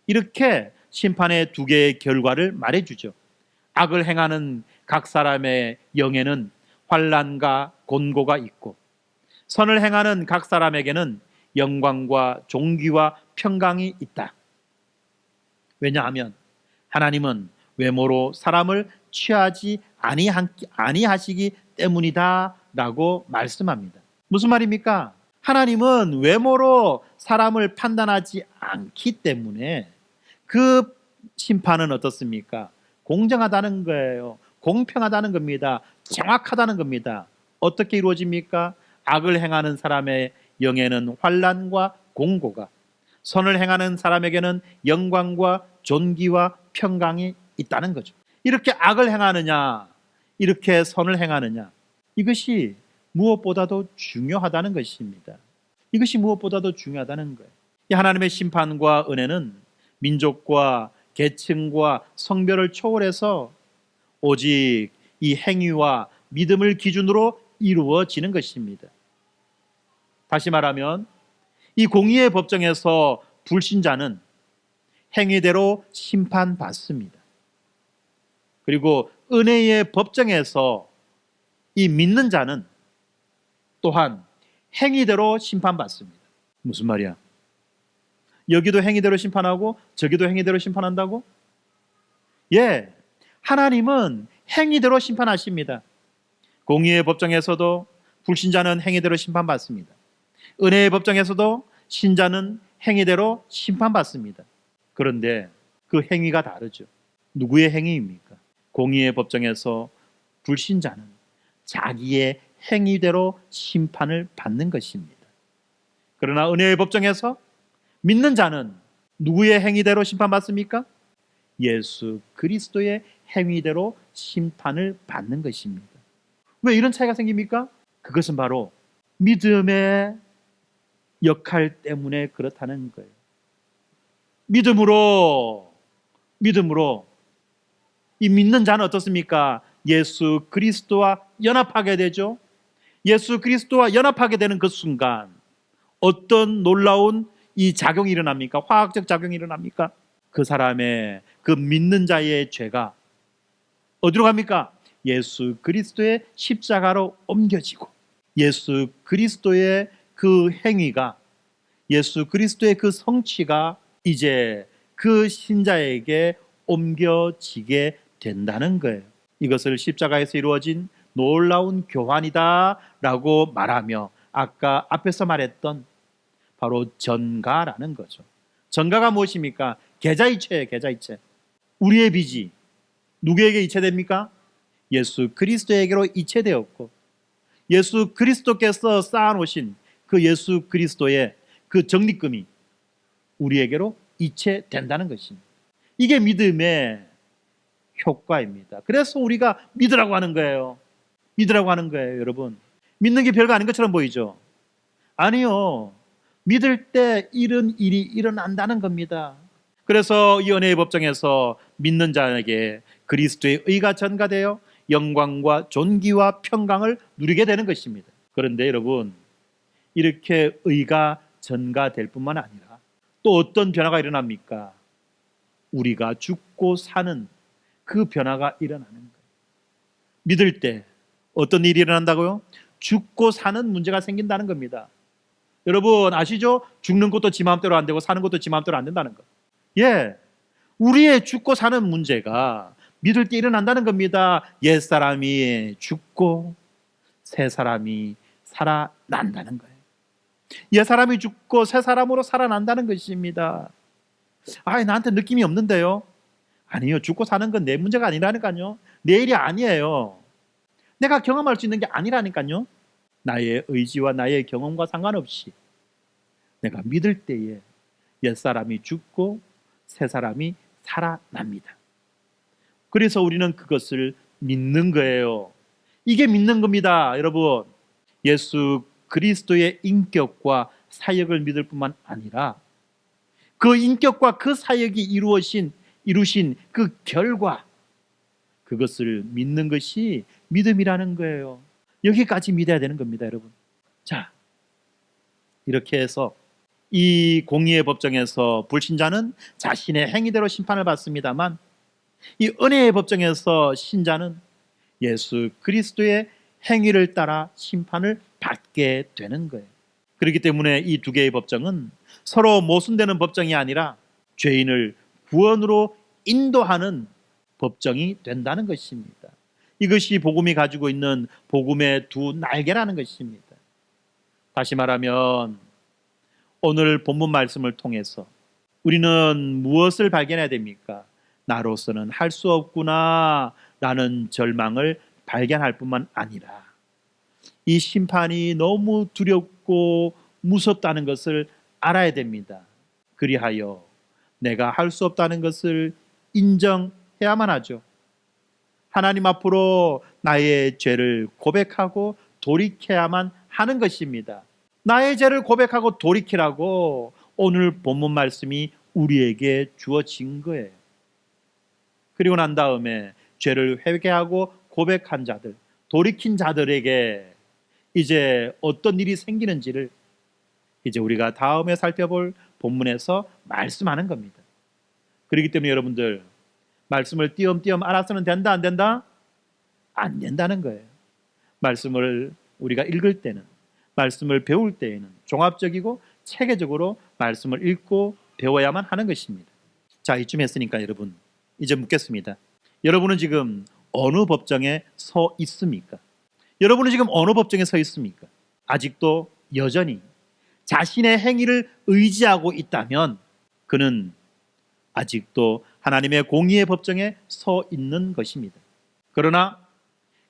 이렇게 심판의 두 개의 결과를 말해주죠. 악을 행하는 각 사람의 영에는 환난과 곤고가 있고, 선을 행하는 각 사람에게는 영광과 존귀와 평강이 있다. 왜냐하면 하나님은 외모로 사람을 취하지 아니하시기 때문이다 라고 말씀합니다. 무슨 말입니까? 하나님은 외모로 사람을 판단하지 않기 때문에 그 심판은 어떻습니까? 공정하다는 거예요. 공평하다는 겁니다. 정확하다는 겁니다. 어떻게 이루어집니까? 악을 행하는 사람의 영에는 환난과 공고가, 선을 행하는 사람에게는 영광과 존귀와 평강이 있다는 거죠. 이렇게 악을 행하느냐, 이렇게 선을 행하느냐, 이것이 무엇보다도 중요하다는 것입니다. 이것이 무엇보다도 중요하다는 거예요. 이 하나님의 심판과 은혜는 민족과 계층과 성별을 초월해서 오직 이 행위와 믿음을 기준으로 이루어지는 것입니다. 다시 말하면 이 공의의 법정에서 불신자는 행위대로 심판받습니다. 그리고 은혜의 법정에서 이 믿는 자는 또한 행위대로 심판받습니다. 무슨 말이야? 여기도 행위대로 심판하고 저기도 행위대로 심판한다고? 예, 하나님은 행위대로 심판하십니다. 공의의 법정에서도 불신자는 행위대로 심판받습니다. 은혜의 법정에서도 신자는 행위대로 심판받습니다. 그런데 그 행위가 다르죠. 누구의 행위입니까? 공의의 법정에서 불신자는 자기의 행위대로 심판을 받는 것입니다. 그러나 은혜의 법정에서 믿는 자는 누구의 행위대로 심판받습니까? 예수 그리스도의 행위대로 심판을 받는 것입니다. 왜 이런 차이가 생깁니까? 그것은 바로 믿음의 역할 때문에 그렇다는 거예요. 믿음으로 이 믿는 자는 어떻습니까? 예수 그리스도와 연합하게 되죠. 예수 그리스도와 연합하게 되는 그 순간 어떤 놀라운 이 작용이 일어납니까? 화학적 작용이 일어납니까? 그 사람의 그 믿는 자의 죄가 어디로 갑니까? 예수 그리스도의 십자가로 옮겨지고 예수 그리스도의 그 행위가 예수 그리스도의 그 성취가 이제 그 신자에게 옮겨지게 된다는 거예요. 이것을 십자가에서 이루어진 놀라운 교환이다 라고 말하며 아까 앞에서 말했던 바로 전가라는 거죠. 전가가 무엇입니까? 계좌이체예요. 계좌이체. 우리의 빚이 누구에게 이체됩니까? 예수 그리스도에게로 이체되었고 예수 그리스도께서 쌓아놓으신 그 예수 그리스도의 그 적립금이 우리에게로 이체된다는 것입니다. 이게 믿음의 효과입니다. 그래서 우리가 믿으라고 하는 거예요. 믿으라고 하는 거예요, 여러분. 믿는 게 별거 아닌 것처럼 보이죠? 아니요. 믿을 때 이런 일이 일어난다는 겁니다. 그래서 이 은혜의 법정에서 믿는 자에게 그리스도의 의가 전가되어 영광과 존귀와 평강을 누리게 되는 것입니다. 그런데 여러분, 이렇게 의가 전가될 뿐만 아니라 또 어떤 변화가 일어납니까? 우리가 죽고 사는 그 변화가 일어나는 거예요. 믿을 때 어떤 일이 일어난다고요? 죽고 사는 문제가 생긴다는 겁니다. 여러분 아시죠? 죽는 것도 지 마음대로 안 되고 사는 것도 지 마음대로 안 된다는 거. 예, 우리의 죽고 사는 문제가 믿을 때 일어난다는 겁니다. 옛사람이 죽고 새 사람이 살아난다는 거예요. 옛사람이 죽고 새 사람으로 살아난다는 것입니다. 나한테 느낌이 없는데요? 아니요, 죽고 사는 건 내 문제가 아니라니까요. 내 일이 아니에요. 내가 경험할 수 있는 게 아니라니까요. 나의 의지와 나의 경험과 상관없이 내가 믿을 때에 옛사람이 죽고 새 사람이 살아납니다. 그래서 우리는 그것을 믿는 거예요. 이게 믿는 겁니다, 여러분. 예수 그리스도의 인격과 사역을 믿을 뿐만 아니라 그 인격과 그 사역이 이루신 그 결과, 그것을 믿는 것이 믿음이라는 거예요. 여기까지 믿어야 되는 겁니다, 여러분. 자, 이렇게 해서 이 공의의 법정에서 불신자는 자신의 행위대로 심판을 받습니다만 이 은혜의 법정에서 신자는 예수 그리스도의 행위를 따라 심판을 받게 되는 거예요. 그렇기 때문에 이 두 개의 법정은 서로 모순되는 법정이 아니라 죄인을 구원으로 인도하는 법정이 된다는 것입니다. 이것이 복음이 가지고 있는 복음의 두 날개라는 것입니다. 다시 말하면 오늘 본문 말씀을 통해서 우리는 무엇을 발견해야 됩니까? 나로서는 할 수 없구나 라는 절망을 발견할 뿐만 아니라 이 심판이 너무 두렵고 무섭다는 것을 알아야 됩니다. 그리하여 내가 할 수 없다는 것을 인정해야만 하죠. 하나님 앞으로 나의 죄를 고백하고 돌이켜야만 하는 것입니다. 나의 죄를 고백하고 돌이키라고 오늘 본문 말씀이 우리에게 주어진 거예요. 그리고 난 다음에 죄를 회개하고 고백한 자들, 돌이킨 자들에게 이제 어떤 일이 생기는지를 이제 우리가 다음에 살펴볼 본문에서 말씀하는 겁니다. 그렇기 때문에 여러분들 말씀을 띄엄띄엄 알아서는 된다 안 된다? 안 된다는 거예요. 말씀을 우리가 읽을 때는, 말씀을 배울 때에는 종합적이고 체계적으로 말씀을 읽고 배워야만 하는 것입니다. 자, 이쯤 했으니까 여러분 이제 묻겠습니다. 여러분은 지금 어느 법정에 서 있습니까? 여러분은 지금 어느 법정에 서 있습니까? 아직도 여전히 자신의 행위를 의지하고 있다면 그는 아직도 하나님의 공의의 법정에 서 있는 것입니다. 그러나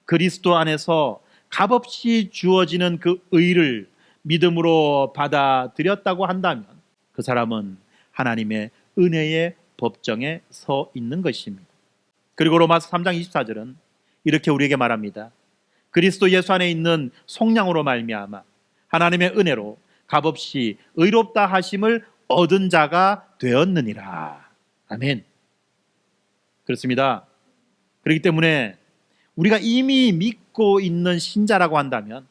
그리스도 안에서 값없이 주어지는 그 의를 믿음으로 받아들였다고 한다면 그 사람은 하나님의 은혜의 법정에 서 있는 것입니다. 그리고 로마서 3장 24절은 이렇게 우리에게 말합니다. 그리스도 예수 안에 있는 속량으로 말미암아 하나님의 은혜로 값없이 의롭다 하심을 얻은 자가 되었느니라. 아멘. 그렇습니다. 그렇기 때문에 우리가 이미 믿고 있는 신자라고 한다면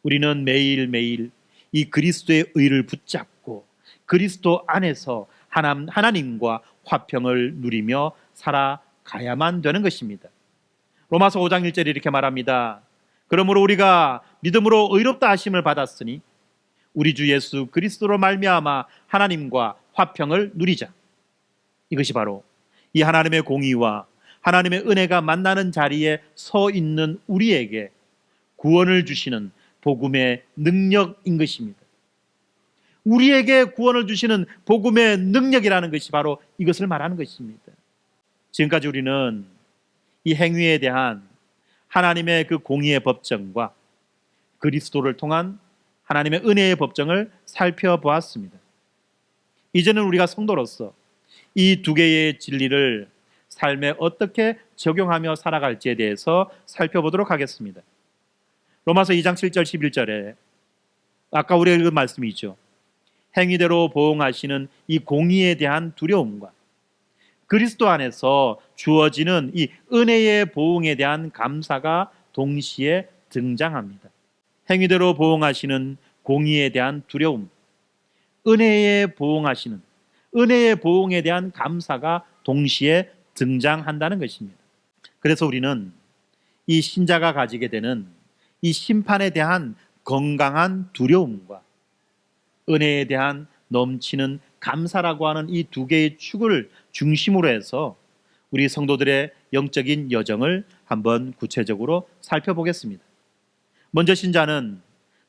우리는 매일매일 이 그리스도의 의를 붙잡고 그리스도 안에서 하나님과 화평을 누리며 살아가야만 되는 것입니다. 로마서 5장 1절에 이렇게 말합니다. 그러므로 우리가 믿음으로 의롭다 하심을 받았으니 우리 주 예수 그리스도로 말미암아 하나님과 화평을 누리자. 이것이 바로 이 하나님의 공의와 하나님의 은혜가 만나는 자리에 서 있는 우리에게 구원을 주시는 복음의 능력인 것입니다. 우리에게 구원을 주시는 복음의 능력이라는 것이 바로 이것을 말하는 것입니다. 지금까지 우리는 이 행위에 대한 하나님의 그 공의의 법정과 그리스도를 통한 하나님의 은혜의 법정을 살펴보았습니다. 이제는 우리가 성도로서 이 두 개의 진리를 삶에 어떻게 적용하며 살아갈지에 대해서 살펴보도록 하겠습니다. 로마서 2장 7절 11절에 아까 우리가 읽은 말씀이죠. 행위대로 보응하시는 이 공의에 대한 두려움과 그리스도 안에서 주어지는 이 은혜의 보응에 대한 감사가 동시에 등장합니다. 행위대로 보응하시는 공의에 대한 두려움, 은혜의 보응에 대한 감사가 동시에 등장한다는 것입니다. 그래서 우리는 이 신자가 가지게 되는 이 심판에 대한 건강한 두려움과 은혜에 대한 넘치는 감사라고 하는 이 두 개의 축을 중심으로 해서 우리 성도들의 영적인 여정을 한번 구체적으로 살펴보겠습니다. 먼저 신자는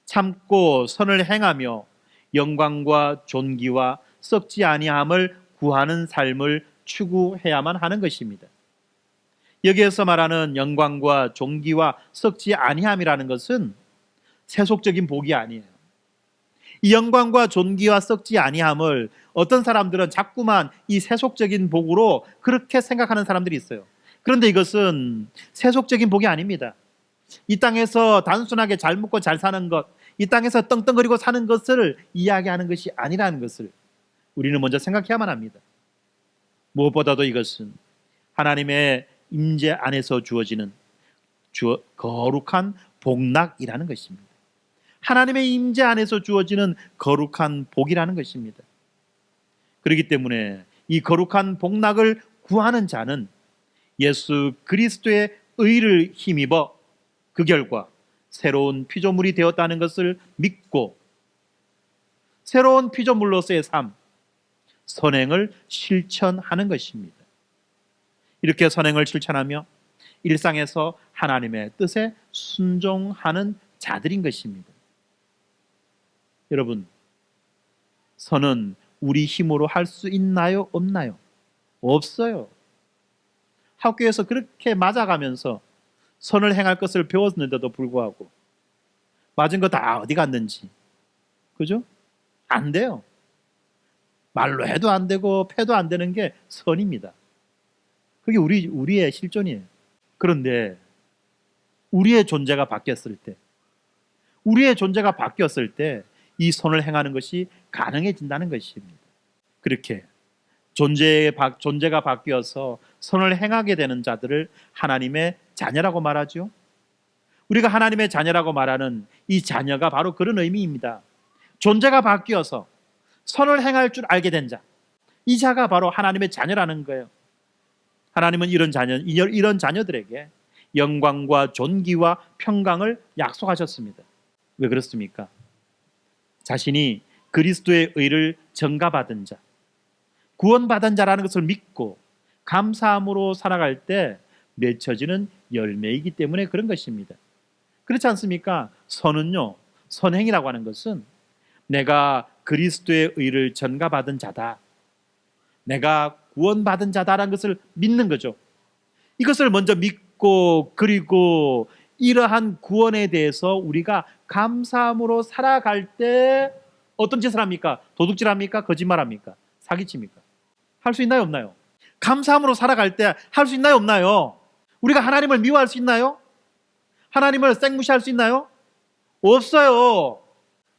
참고 선을 행하며 영광과 존귀와 썩지 아니함을 구하는 삶을 추구해야만 하는 것입니다. 여기에서 말하는 영광과 존귀와 썩지 아니함이라는 것은 세속적인 복이 아니에요. 이 영광과 존귀와 썩지 아니함을 어떤 사람들은 자꾸만 이 세속적인 복으로 그렇게 생각하는 사람들이 있어요. 그런데 이것은 세속적인 복이 아닙니다. 이 땅에서 단순하게 잘 먹고 잘 사는 것, 이 땅에서 떵떵거리고 사는 것을 이야기하는 것이 아니라는 것을 우리는 먼저 생각해야만 합니다. 무엇보다도 이것은 하나님의 임재 안에서 주어지는 거룩한 복락이라는 것입니다. 하나님의 임재 안에서 주어지는 거룩한 복이라는 것입니다. 그렇기 때문에 이 거룩한 복락을 구하는 자는 예수 그리스도의 의를 힘입어 그 결과 새로운 피조물이 되었다는 것을 믿고 새로운 피조물로서의 삶, 선행을 실천하는 것입니다. 이렇게 선행을 실천하며 일상에서 하나님의 뜻에 순종하는 자들인 것입니다. 여러분, 선은 우리 힘으로 할 수 있나요? 없나요? 없어요. 학교에서 그렇게 맞아가면서 선을 행할 것을 배웠는데도 불구하고 맞은 거 다 어디 갔는지, 그죠? 안 돼요. 말로 해도 안 되고 패도 안 되는 게 선입니다. 그게 우리의 실존이에요. 그런데 우리의 존재가 바뀌었을 때 이 선을 행하는 것이 가능해진다는 것입니다. 그렇게 존재가 바뀌어서 선을 행하게 되는 자들을 하나님의 자녀라고 말하죠. 우리가 하나님의 자녀라고 말하는 이 자녀가 바로 그런 의미입니다. 존재가 바뀌어서 선을 행할 줄 알게 된 자, 이 자가 바로 하나님의 자녀라는 거예요. 하나님은 이런 자녀들에게 영광과 존귀와 평강을 약속하셨습니다. 왜 그렇습니까? 자신이 그리스도의 의를 전가받은 자, 구원받은 자라는 것을 믿고 감사함으로 살아갈 때 맺혀지는 열매이기 때문에 그런 것입니다. 그렇지 않습니까? 선행이라고 하는 것은 내가 그리스도의 의를 전가받은 자다, 내가 구원받은 자다라는 것을 믿는 거죠. 이것을 먼저 믿고 믿고 그리고 이러한 구원에 대해서 우리가 감사함으로 살아갈 때 어떤 짓을 합니까? 도둑질합니까? 거짓말합니까? 사기칩니까? 할 수 있나요? 없나요? 감사함으로 살아갈 때 할 수 있나요? 없나요? 우리가 하나님을 미워할 수 있나요? 하나님을 쌩무시할 수 있나요? 없어요.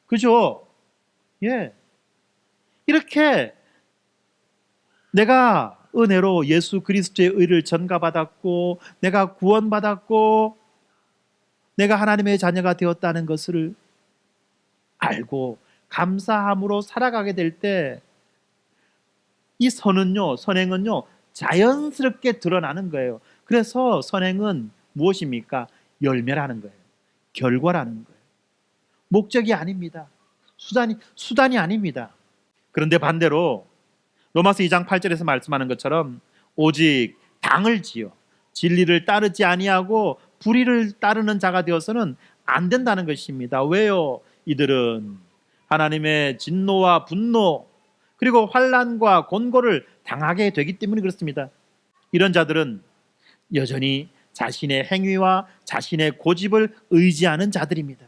그죠? 예. 이렇게 내가 은혜로 예수 그리스도의 의를 전가받았고 내가 구원받았고 내가 하나님의 자녀가 되었다는 것을 알고 감사함으로 살아가게 될 때 이 선행은요 자연스럽게 드러나는 거예요. 그래서 선행은 무엇입니까? 열매라는 거예요. 결과라는 거예요. 목적이 아닙니다. 수단이 아닙니다. 그런데 반대로 로마서 2장 8절에서 말씀하는 것처럼 오직 당을 지어 진리를 따르지 아니하고 불의를 따르는 자가 되어서는 안 된다는 것입니다. 왜요? 이들은 하나님의 진노와 분노 그리고 환난과 곤고를 당하게 되기 때문에 그렇습니다. 이런 자들은 여전히 자신의 행위와 자신의 고집을 의지하는 자들입니다.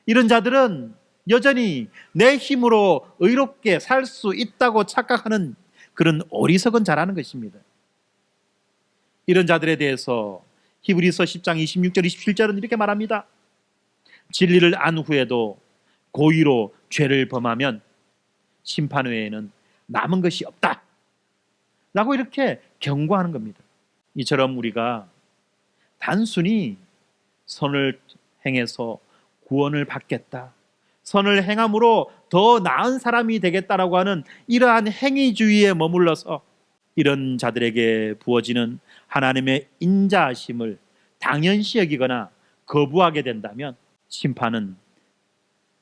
이런 자들은 여전히 내 힘으로 의롭게 살 수 있다고 착각하는 그런 어리석은 자라는 것입니다. 이런 자들에 대해서 히브리서 10장 26절 27절은 이렇게 말합니다. 진리를 안 후에도 고의로 죄를 범하면 심판 외에는 남은 것이 없다 라고 이렇게 경고하는 겁니다. 이처럼 우리가 단순히 선을 행해서 구원을 받겠다, 선을 행함으로 더 나은 사람이 되겠다라고 하는 이러한 행위주의에 머물러서 이런 자들에게 부어지는 하나님의 인자하심을 당연시 여기거나 거부하게 된다면 심판은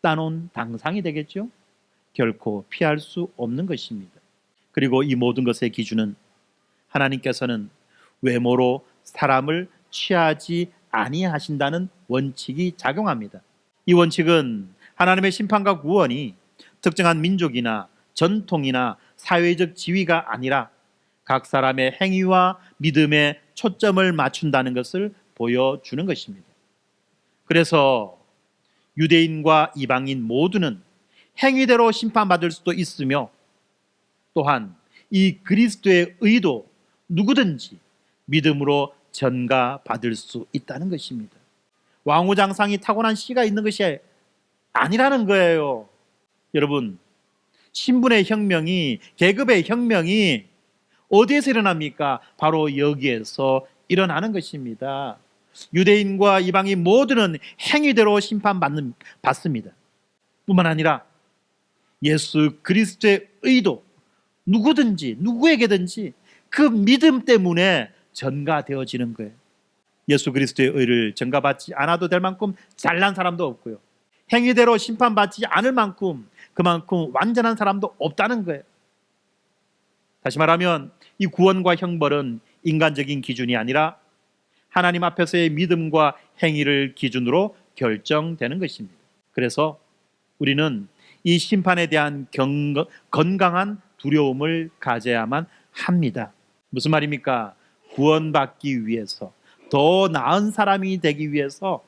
따놓은 당상이 되겠죠. 결코 피할 수 없는 것입니다. 그리고 이 모든 것의 기준은 하나님께서는 외모로 사람을 취하지 아니하신다는 원칙이 작용합니다. 이 원칙은 하나님의 심판과 구원이 특정한 민족이나 전통이나 사회적 지위가 아니라 각 사람의 행위와 믿음에 초점을 맞춘다는 것을 보여주는 것입니다. 그래서 유대인과 이방인 모두는 행위대로 심판받을 수도 있으며 또한 이 그리스도의 의도 누구든지 믿음으로 전가받을 수 있다는 것입니다. 왕후장상이 타고난 씨가 있는 것이 아니라는 거예요. 여러분, 신분의 혁명이, 계급의 혁명이 어디에서 일어납니까? 바로 여기에서 일어나는 것입니다. 유대인과 이방인 모두는 행위대로 심판받습니다. 뿐만 아니라 예수 그리스도의 의도 누구든지 누구에게든지 그 믿음 때문에 전가되어지는 거예요. 예수 그리스도의 의를 전가받지 않아도 될 만큼 잘난 사람도 없고요, 행위대로 심판받지 않을 만큼 그만큼 완전한 사람도 없다는 거예요. 다시 말하면 이 구원과 형벌은 인간적인 기준이 아니라 하나님 앞에서의 믿음과 행위를 기준으로 결정되는 것입니다. 그래서 우리는 이 심판에 대한 건강한 두려움을 가져야만 합니다. 무슨 말입니까? 구원받기 위해서, 더 나은 사람이 되기 위해서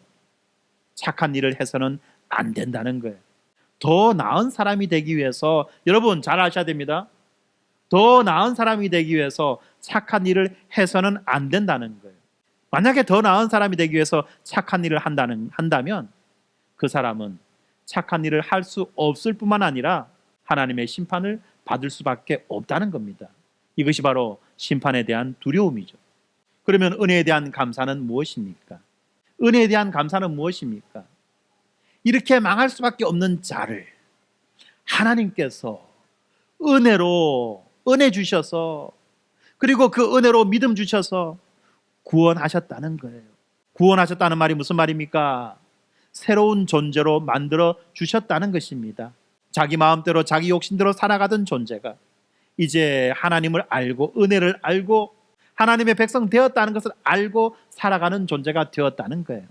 착한 일을 해서는 안 된다는 거예요. 더 나은 사람이 되기 위해서, 여러분 잘 아셔야 됩니다. 더 나은 사람이 되기 위해서 착한 일을 해서는 안 된다는 거예요. 만약에 더 나은 사람이 되기 위해서 착한 일을 한다면 그 사람은 착한 일을 할 수 없을 뿐만 아니라 하나님의 심판을 받을 수밖에 없다는 겁니다. 이것이 바로 심판에 대한 두려움이죠. 그러면 은혜에 대한 감사는 무엇입니까? 은혜에 대한 감사는 무엇입니까? 이렇게 망할 수밖에 없는 자를 하나님께서 은혜로 은혜 주셔서, 그리고 그 은혜로 믿음 주셔서 구원하셨다는 거예요. 구원하셨다는 말이 무슨 말입니까? 새로운 존재로 만들어 주셨다는 것입니다. 자기 마음대로 자기 욕심대로 살아가던 존재가 이제 하나님을 알고 은혜를 알고 하나님의 백성 되었다는 것을 알고 살아가는 존재가 되었다는 거예요.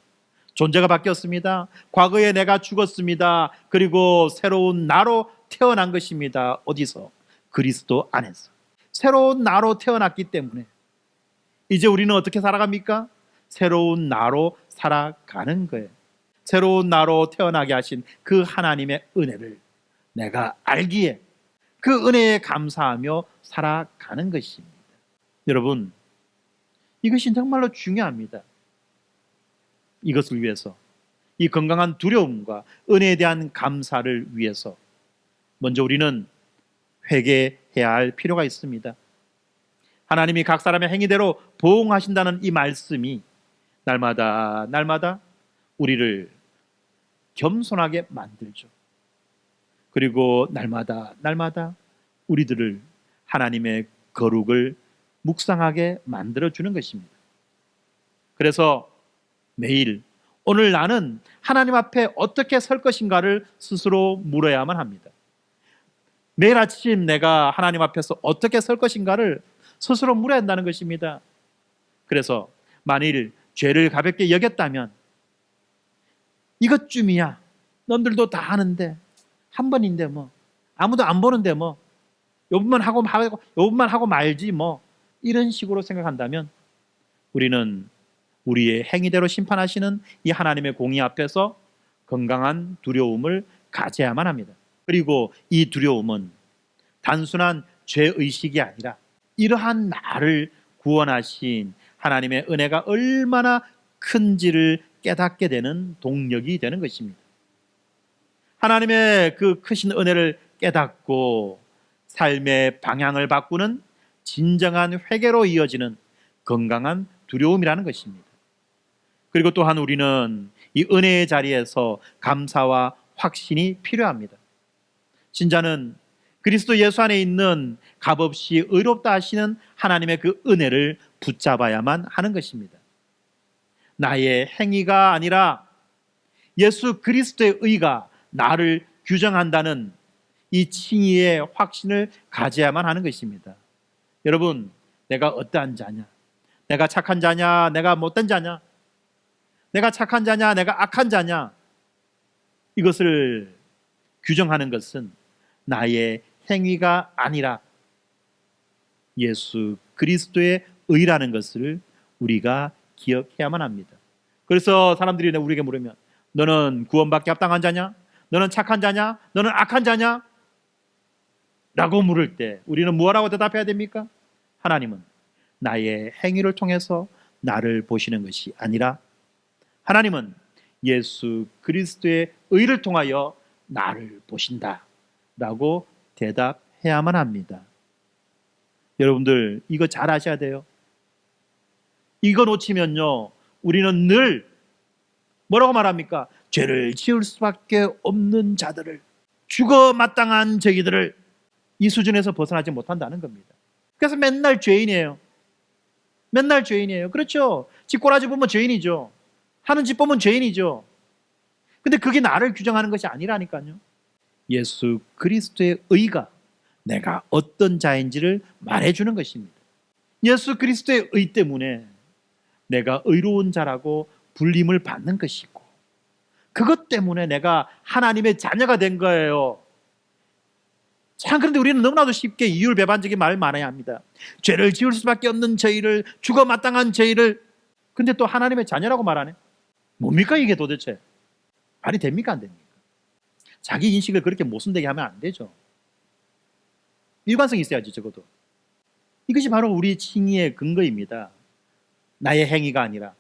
존재가 바뀌었습니다. 과거에 내가 죽었습니다. 그리고 새로운 나로 태어난 것입니다. 어디서? 그리스도 안에서. 새로운 나로 태어났기 때문에 이제 우리는 어떻게 살아갑니까? 새로운 나로 살아가는 거예요. 새로운 나로 태어나게 하신 그 하나님의 은혜를 내가 알기에 그 은혜에 감사하며 살아가는 것입니다. 여러분, 이것이 정말로 중요합니다. 이것을 위해서, 이 건강한 두려움과 은혜에 대한 감사를 위해서 먼저 우리는 회개해야 할 필요가 있습니다. 하나님이 각 사람의 행위대로 보응하신다는 이 말씀이 날마다 우리를 겸손하게 만들죠. 그리고 날마다 우리들을 하나님의 거룩을 묵상하게 만들어주는 것입니다. 그래서 매일 오늘 나는 하나님 앞에 어떻게 설 것인가를 스스로 물어야만 합니다. 매일 아침 내가 하나님 앞에서 어떻게 설 것인가를 스스로 물어야 한다는 것입니다. 그래서 만일 죄를 가볍게 여겼다면 이것쯤이야, 남들도 다 하는데 한 번인데 뭐 아무도 안 보는데 뭐 요번만 하고 말지 뭐 이런 식으로 생각한다면 우리는 우리의 행위대로 심판하시는 이 하나님의 공의 앞에서 건강한 두려움을 가져야만 합니다. 그리고 이 두려움은 단순한 죄의식이 아니라 이러한 나를 구원하신 하나님의 은혜가 얼마나 큰지를 깨닫게 되는 동력이 되는 것입니다. 하나님의 그 크신 은혜를 깨닫고 삶의 방향을 바꾸는 진정한 회개로 이어지는 건강한 두려움이라는 것입니다. 그리고 또한 우리는 이 은혜의 자리에서 감사와 확신이 필요합니다. 신자는 그리스도 예수 안에 있는 값없이 의롭다 하시는 하나님의 그 은혜를 붙잡아야만 하는 것입니다. 나의 행위가 아니라 예수 그리스도의 의가 나를 규정한다는 이 칭의의 확신을 가져야만 하는 것입니다. 여러분, 내가 어떠한 자냐? 내가 착한 자냐? 내가 못된 자냐? 내가 착한 자냐? 내가 악한 자냐? 이것을 규정하는 것은 나의 행위가 아니라 예수 그리스도의 의라는 것을 우리가 기억해야만 합니다. 그래서 사람들이 우리에게 물으면 너는 구원받기 합당한 자냐? 너는 착한 자냐? 너는 악한 자냐? 라고 물을 때 우리는 무엇라고 대답해야 됩니까? 하나님은 나의 행위를 통해서 나를 보시는 것이 아니라 하나님은 예수 그리스도의 의를 통하여 나를 보신다 라고 대답해야만 합니다. 여러분들 이거 잘 아셔야 돼요. 이거 놓치면요 우리는 늘 뭐라고 말합니까? 죄를 지을 수밖에 없는 자들을, 죽어 마땅한 저희들을 이 수준에서 벗어나지 못한다는 겁니다. 그래서 맨날 죄인이에요. 맨날 죄인이에요. 그렇죠? 집꼬라지 보면 죄인이죠. 하는 짓 보면 죄인이죠. 근데 그게 나를 규정하는 것이 아니라니까요. 예수 그리스도의 의가 내가 어떤 자인지를 말해주는 것입니다. 예수 그리스도의 의 때문에 내가 의로운 자라고 불림을 받는 것이고 그것 때문에 내가 하나님의 자녀가 된 거예요. 참, 그런데 우리는 너무나도 쉽게 이율배반적인 말을 많이 합니다. 죄를 지을 수밖에 없는 저희를, 죽어 마땅한 저희를, 근데 또 하나님의 자녀라고 말하네. 뭡니까 이게 도대체? 말이 됩니까 안 됩니까? 자기 인식을 그렇게 모순되게 하면 안 되죠. 일관성이 있어야지 적어도. 이것이 바로 우리 칭의의 근거입니다. 나의 행위가 아니라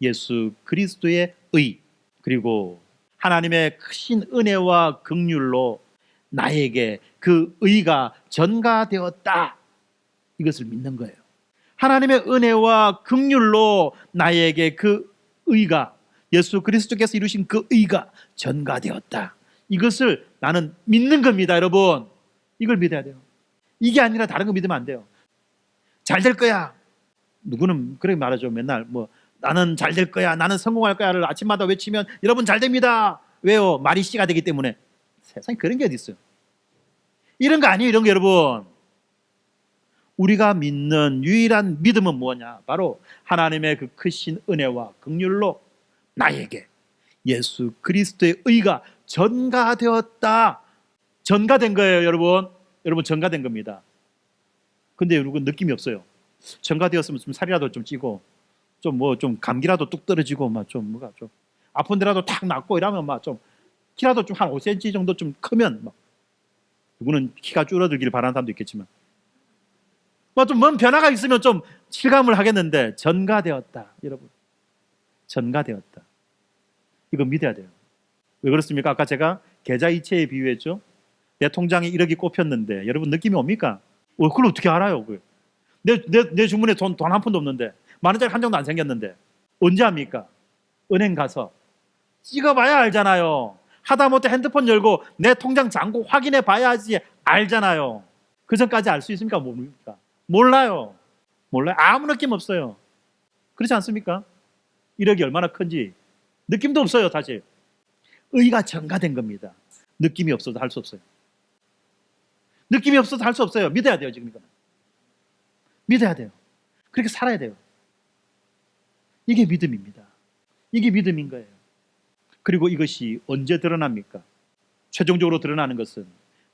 예수 그리스도의 의, 그리고 하나님의 크신 은혜와 긍휼로 나에게 그 의가 전가되었다, 이것을 믿는 거예요. 하나님의 은혜와 긍휼로 나에게 그 의가, 예수 그리스도께서 이루신 그 의가 전가되었다, 이것을 나는 믿는 겁니다. 여러분, 이걸 믿어야 돼요. 이게 아니라 다른 거 믿으면 안 돼요. 잘 될 거야, 누구는 그렇게 말하죠. 맨날 뭐 나는 잘 될 거야, 나는 성공할 거야를 아침마다 외치면 여러분 잘 됩니다. 왜요? 말이 씨가 되기 때문에. 세상에 그런 게 어디 있어요? 이런 거 아니에요. 이런 거 여러분, 우리가 믿는 유일한 믿음은 뭐냐? 바로 하나님의 그 크신 은혜와 긍휼로 나에게 예수 그리스도의 의가 전가되었다. 전가된 거예요. 여러분 전가된 겁니다. 근데 여러분 느낌이 없어요. 정가되었으면 좀 살이라도 좀 찌고 좀 뭐 좀 감기라도 뚝 떨어지고 막 좀 뭐가 좀 아픈 데라도 탁 낫고 이러면 막 좀 키라도 좀 한 5cm 정도 좀 크면 막 누구는 키가 줄어들기를 바라는 사람도 있겠지만 뭐 좀 뭔 변화가 있으면 좀 실감을 하겠는데 전가되었다. 여러분. 전가되었다. 이거 믿어야 돼요. 왜 그렇습니까? 아까 제가 계좌이체에 비유했죠. 내 통장에 1억이 꼽혔는데 여러분 느낌이 옵니까? 그걸 어떻게 알아요? 내 주머니에 돈 한 푼도 없는데 만 원짜리 한 장도 안 생겼는데 언제 합니까? 은행 가서 찍어봐야 알잖아요. 하다못해 핸드폰 열고 내 통장 잔고 확인해 봐야지 알잖아요. 그 전까지 알 수 있습니까? 모릅니까? 몰라요. 몰라요. 아무 느낌 없어요. 그렇지 않습니까? 1억이 얼마나 큰지 느낌도 없어요. 사실 의가 전가된 겁니다. 느낌이 없어도 할 수 없어요. 느낌이 없어도 할 수 없어요. 믿어야 돼요. 지금 이거는 믿어야 돼요. 그렇게 살아야 돼요. 이게 믿음입니다. 이게 믿음인 거예요. 그리고 이것이 언제 드러납니까? 최종적으로 드러나는 것은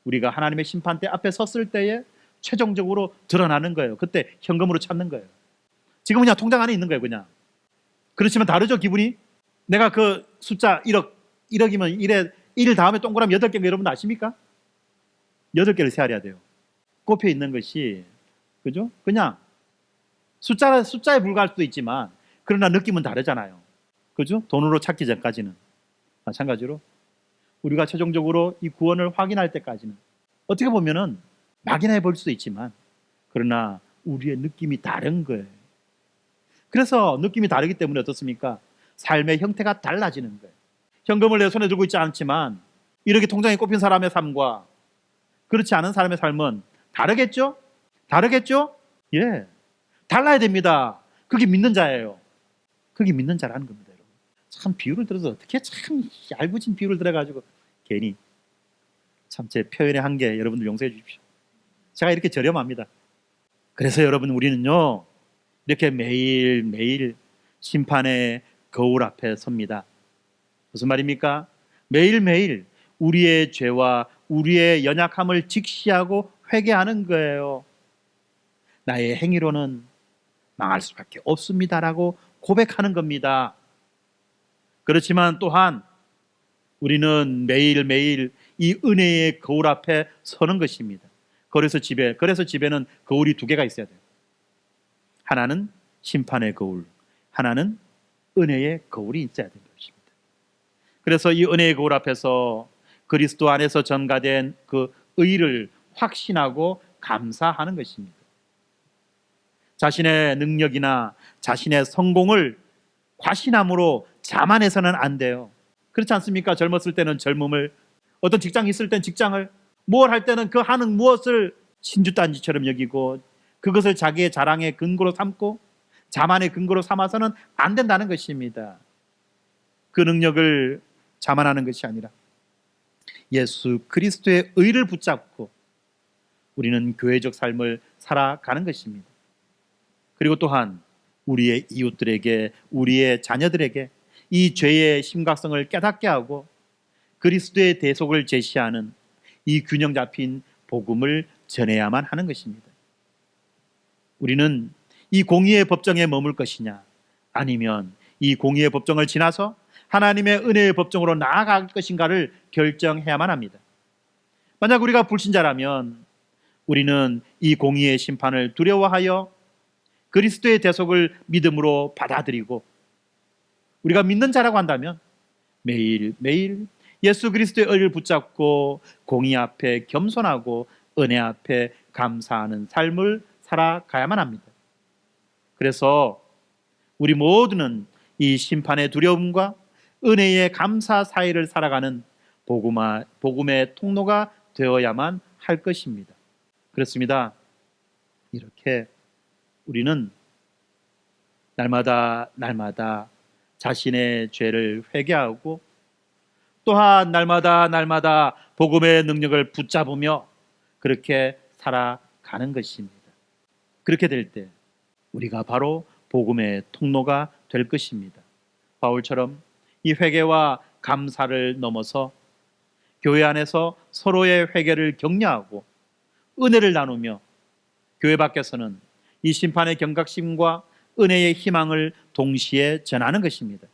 우리가 하나님의 심판대 앞에 섰을 때에 최종적으로 드러나는 거예요. 그때 현금으로 찾는 거예요. 지금 그냥 통장 안에 있는 거예요. 그냥. 그렇지만 다르죠, 기분이? 내가 그 숫자 1억이면 1 다음에 동그라미 8개인 거 여러분 아십니까? 8개를 세알해야 돼요. 꼽혀 있는 것이, 그죠? 그냥 숫자에 불과할 수도 있지만, 그러나 느낌은 다르잖아요. 그죠? 돈으로 찾기 전까지는. 마찬가지로, 우리가 최종적으로 이 구원을 확인할 때까지는, 어떻게 보면은 막연해 보일 수도 있지만, 그러나 우리의 느낌이 다른 거예요. 그래서 느낌이 다르기 때문에 어떻습니까? 삶의 형태가 달라지는 거예요. 현금을 내 손에 들고 있지 않지만 이렇게 통장에 꼽힌 사람의 삶과 그렇지 않은 사람의 삶은 다르겠죠? 다르겠죠? 예, 달라야 됩니다. 그게 믿는 자예요. 그게 믿는 자라는 겁니다. 여러분. 참 비유를 들어서 어떻게 참 얄궂은 비유를 들어가지고 괜히 참 제 표현의 한계 여러분들 용서해 주십시오. 제가 이렇게 저렴합니다. 그래서 여러분 우리는요 이렇게 매일매일 심판의 거울 앞에 섭니다. 무슨 말입니까? 매일매일 우리의 죄와 우리의 연약함을 직시하고 회개하는 거예요. 나의 행위로는 망할 수밖에 없습니다라고 고백하는 겁니다. 그렇지만 또한 우리는 매일매일 이 은혜의 거울 앞에 서는 것입니다. 그래서 집에는 거울이 2개가 있어야 돼요. 하나는 심판의 거울, 하나는 은혜의 거울이 있어야 되는 것입니다. 그래서 이 은혜의 거울 앞에서 그리스도 안에서 전가된 그 의를 확신하고 감사하는 것입니다. 자신의 능력이나 자신의 성공을 과신함으로 자만해서는 안 돼요. 그렇지 않습니까? 젊었을 때는 젊음을, 어떤 직장이 있을 땐 직장을, 뭘 할 때는 그 하는 무엇을 신주단지처럼 여기고 그것을 자기의 자랑의 근거로 삼고 자만의 근거로 삼아서는 안 된다는 것입니다. 그 능력을 자만하는 것이 아니라 예수 그리스도의 의를 붙잡고 우리는 교회적 삶을 살아가는 것입니다. 그리고 또한 우리의 이웃들에게, 우리의 자녀들에게 이 죄의 심각성을 깨닫게 하고 그리스도의 대속을 제시하는 이 균형 잡힌 복음을 전해야만 하는 것입니다. 우리는 이 공의의 법정에 머물 것이냐, 아니면 이 공의의 법정을 지나서 하나님의 은혜의 법정으로 나아갈 것인가를 결정해야만 합니다. 만약 우리가 불신자라면 우리는 이 공의의 심판을 두려워하여 그리스도의 대속을 믿음으로 받아들이고, 우리가 믿는 자라고 한다면 매일매일 예수 그리스도의 의를 붙잡고 공의 앞에 겸손하고 은혜 앞에 감사하는 삶을 살아가야만 합니다. 그래서 우리 모두는 이 심판의 두려움과 은혜의 감사 사이를 살아가는 복음의 통로가 되어야만 할 것입니다. 그렇습니다. 이렇게 우리는 날마다 자신의 죄를 회개하고 또한 날마다 복음의 능력을 붙잡으며 그렇게 살아가는 것입니다. 그렇게 될 때 우리가 바로 복음의 통로가 될 것입니다. 바울처럼 이 회개와 감사를 넘어서 교회 안에서 서로의 회개를 격려하고 은혜를 나누며 교회 밖에서는 이 심판의 경각심과 은혜의 희망을 동시에 전하는 것입니다.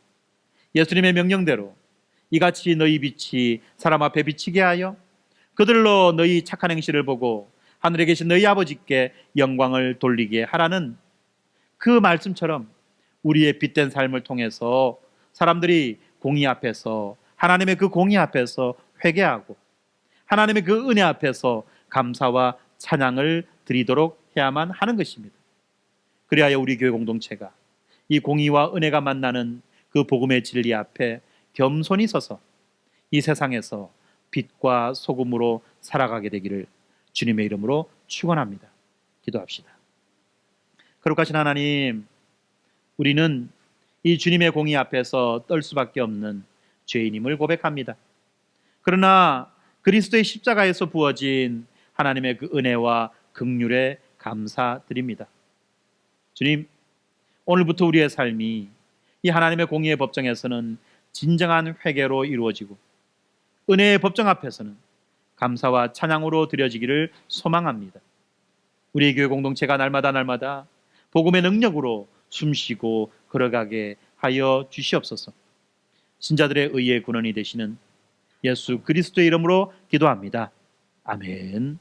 예수님의 명령대로 이같이 너희 빛이 사람 앞에 비치게 하여 그들로 너희 착한 행실을 보고 하늘에 계신 너희 아버지께 영광을 돌리게 하라는 그 말씀처럼 우리의 빛된 삶을 통해서 사람들이 공의 앞에서, 하나님의 그 공의 앞에서 회개하고 하나님의 그 은혜 앞에서 감사와 찬양을 드리도록 해야만 하는 것입니다. 그리하여 우리 교회 공동체가 이 공의와 은혜가 만나는 그 복음의 진리 앞에 겸손히 서서 이 세상에서 빛과 소금으로 살아가게 되기를 주님의 이름으로 축원합니다. 기도합시다. 거룩하신 하나님, 우리는 이 주님의 공의 앞에서 떨 수밖에 없는 죄인임을 고백합니다. 그러나 그리스도의 십자가에서 부어진 하나님의 그 은혜와 긍휼에 감사드립니다. 주님, 오늘부터 우리의 삶이 이 하나님의 공의의 법정에서는 진정한 회개로 이루어지고 은혜의 법정 앞에서는 감사와 찬양으로 드려지기를 소망합니다. 우리의 교회 공동체가 날마다 복음의 능력으로 숨쉬고 걸어가게 하여 주시옵소서. 신자들의 의의 근원이 되시는 예수 그리스도의 이름으로 기도합니다. 아멘.